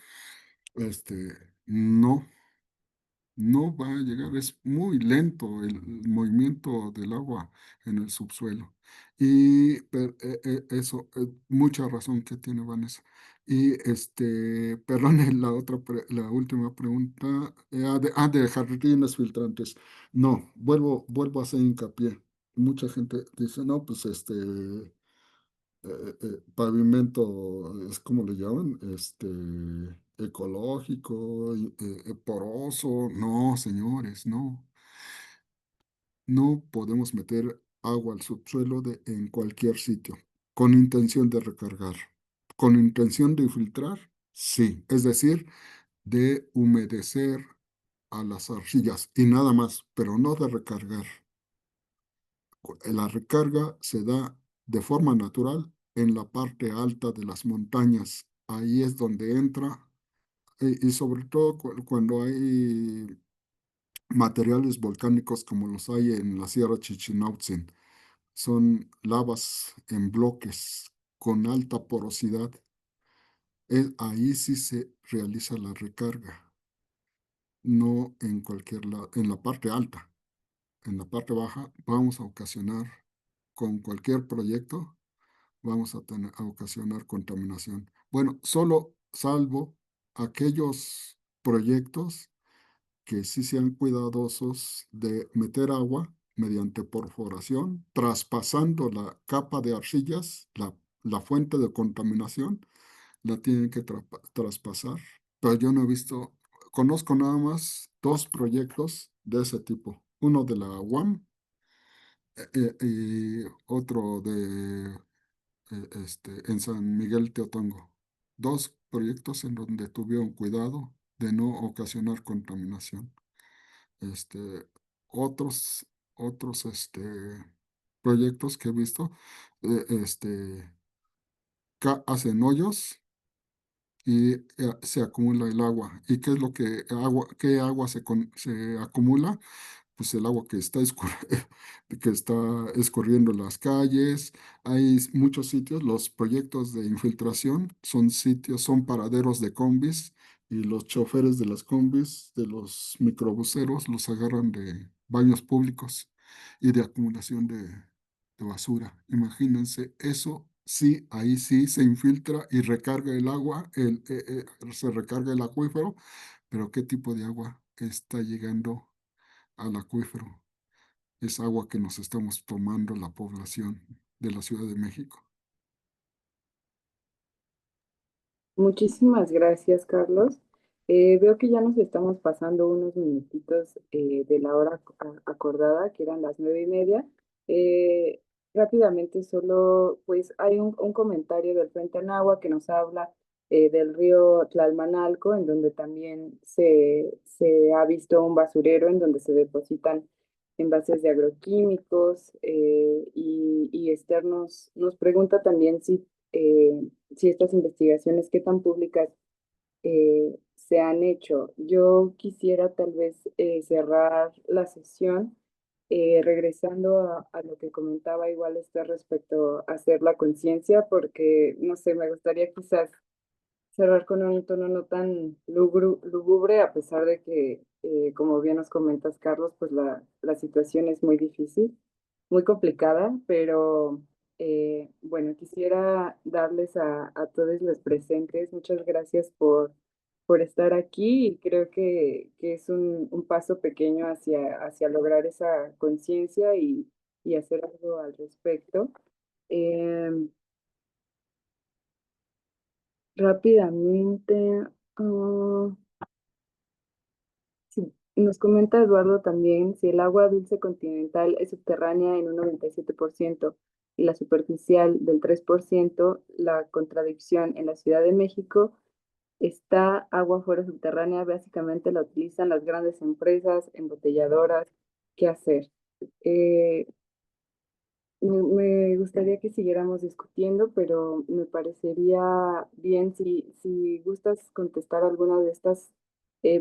no, no va a llegar, es muy lento el movimiento del agua en el subsuelo. Y eso, mucha razón que tiene Vanessa. Y perdón, la última pregunta, de jardines filtrantes. No, vuelvo a hacer hincapié. Mucha gente dice, no, pues pavimento, es como le llaman, ecológico, poroso. No, señores, no. No podemos meter agua al subsuelo en cualquier sitio, con intención de recargar. Con intención de filtrar, sí. Es decir, de humedecer a las arcillas y nada más, pero no de recargar. La recarga se da de forma natural en la parte alta de las montañas. Ahí es donde entra, y sobre todo cuando hay materiales volcánicos como los hay en la Sierra Chichinautzin. Son lavas en bloques con alta porosidad. Ahí sí se realiza la recarga, no en cualquier lado, en la parte alta. En la parte baja vamos a ocasionar, con cualquier proyecto, vamos a ocasionar contaminación. Bueno, solo salvo aquellos proyectos que sí sean cuidadosos de meter agua mediante perforación, traspasando la capa de arcillas, la fuente de contaminación, la tienen que traspasar. Pero yo no he visto, conozco nada más dos proyectos de ese tipo, uno de la UAM, y otro en San Miguel Teotongo. Dos proyectos en donde tuvieron cuidado de no ocasionar contaminación. este, otros proyectos que he visto, hacen hoyos y se acumula el agua. ¿Y qué es lo que qué agua se acumula? Pues el agua que está escurriendo en las calles. Hay muchos sitios, los proyectos de infiltración son sitios, son paraderos de combis, y los choferes de las combis, de los microbuseros, los agarran de baños públicos y de acumulación de basura. Imagínense, eso sí, ahí sí se infiltra y recarga el agua, se recarga el acuífero, pero ¿qué tipo de agua está llegando al acuífero? Es agua que nos estamos tomando la población de la Ciudad de México.
Muchísimas gracias, Carlos. Veo que ya nos estamos pasando unos minutitos de la hora acordada, que eran las 9:30. Eh, Rápidamente, solo pues hay un comentario del Frente Anagua que nos habla del río Tlalmanalco, en donde también se ha visto un basurero en donde se depositan envases de agroquímicos, y Esther nos pregunta también si estas investigaciones, qué tan públicas se han hecho. Yo quisiera tal vez cerrar la sesión regresando a lo que comentaba igual este respecto a hacer la conciencia, porque no sé, me gustaría quizás cerrar con un tono no tan lúgubre, a pesar de que, como bien nos comentas, Carlos, pues la situación es muy difícil, muy complicada, pero Bueno, quisiera darles a todos los presentes muchas gracias por estar aquí y creo que es un paso pequeño hacia lograr esa conciencia y hacer algo al respecto. Em, rápidamente, ah, sí, nos comenta Eduardo también, si el agua dulce continental es subterránea en un 97% y la superficial del 3%, la contradicción en la Ciudad de México está agua fuera subterránea, básicamente la utilizan las grandes empresas embotelladoras. ¿Qué hacer? Eh, me gustaría que siguiéramos discutiendo, pero me parecería bien si gustas contestar alguna de estas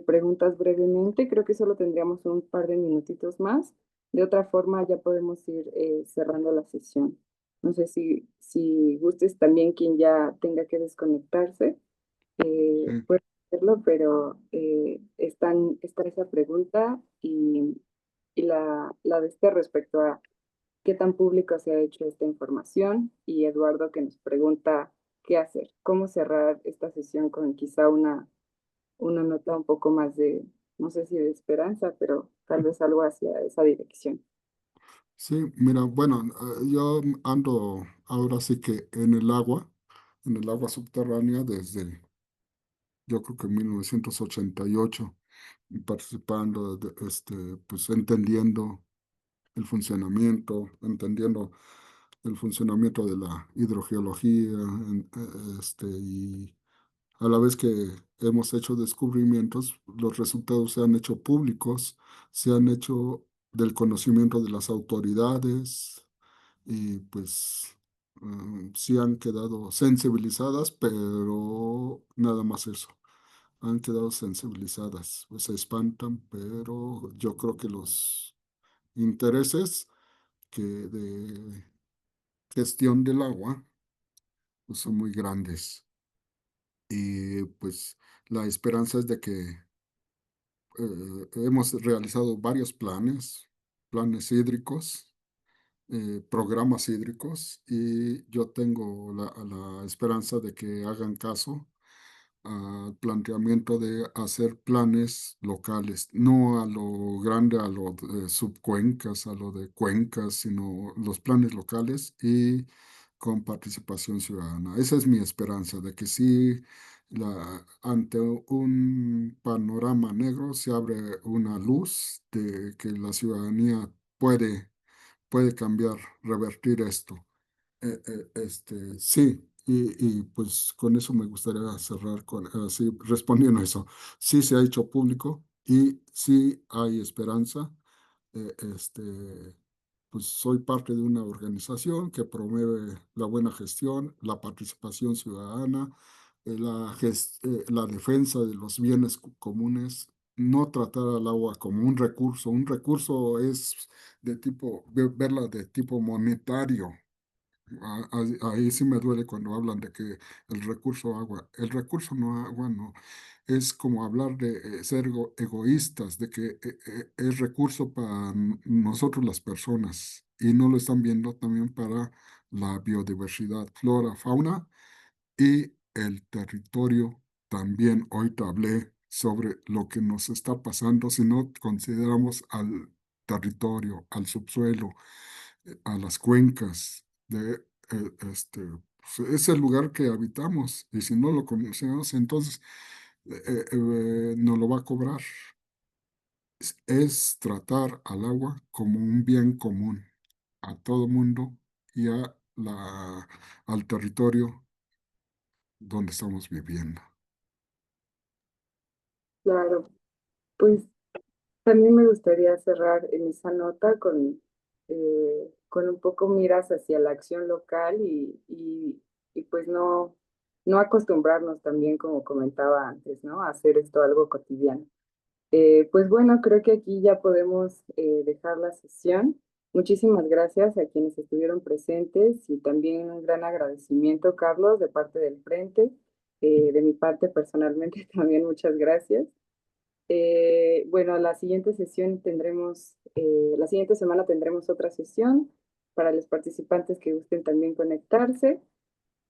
preguntas brevemente. Creo que solo tendríamos un par de minutitos más. De otra forma, ya podemos ir cerrando la sesión. No sé si gustes también quien ya tenga que desconectarse,
Sí.
puede hacerlo, pero está esa pregunta y la de este respecto a qué tan público se ha hecho esta información y Eduardo que nos pregunta qué hacer, cómo cerrar esta sesión con quizá una nota un poco más de, no sé si de esperanza, pero tal vez algo hacia esa dirección.
Sí, mira, bueno, yo ando ahora sí que en el agua subterránea desde, yo creo que 1988, y participando, pues entendiendo el funcionamiento, entendiendo el funcionamiento de la hidrogeología, y a la vez que hemos hecho descubrimientos, los resultados se han hecho públicos, se han hecho del conocimiento de las autoridades y pues sí han quedado sensibilizadas, pero nada más eso. Han quedado sensibilizadas, pues se espantan, pero yo creo que los intereses que de gestión del agua pues, son muy grandes y pues la esperanza es de que hemos realizado varios planes hídricos, programas hídricos y yo tengo la esperanza de que hagan caso al planteamiento de hacer planes locales, no a lo grande, a lo de subcuencas, a lo de cuencas, sino los planes locales y con participación ciudadana. Esa es mi esperanza, de que sí, ante un panorama negro se abre una luz de que la ciudadanía puede cambiar, revertir esto. Sí, pues con eso me gustaría cerrar así respondiendo a eso. Sí se ha hecho público y sí hay esperanza. eh, este, pues soy parte de una organización que promueve la buena gestión, la participación ciudadana, la defensa de los bienes comunes, no tratar al agua como un recurso. Un recurso es de tipo, verla de tipo monetario. Ahí sí me duele cuando hablan de que el recurso agua, el recurso no agua, no, es como hablar de ser egoístas, de que es recurso para nosotros las personas y no lo están viendo también para la biodiversidad, flora, fauna y el territorio. También hoy te hablé sobre lo que nos está pasando si no consideramos al territorio, al subsuelo, a las cuencas pues, es el lugar que habitamos y si no lo conocemos, entonces nos lo va a cobrar. Es tratar al agua como un bien común a todo mundo y al territorio donde estamos viviendo.
Claro, pues también me gustaría cerrar en esa nota con un poco miras hacia la acción local y pues no acostumbrarnos también, como comentaba antes, ¿no? A hacer esto algo cotidiano. Pues bueno, creo que aquí ya podemos dejar la sesión. Muchísimas gracias a quienes estuvieron presentes y también un gran agradecimiento, Carlos, de parte del Frente. De mi parte, personalmente, también muchas gracias. Bueno, la siguiente semana tendremos otra sesión para los participantes que gusten también conectarse.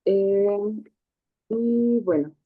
Eh, y bueno,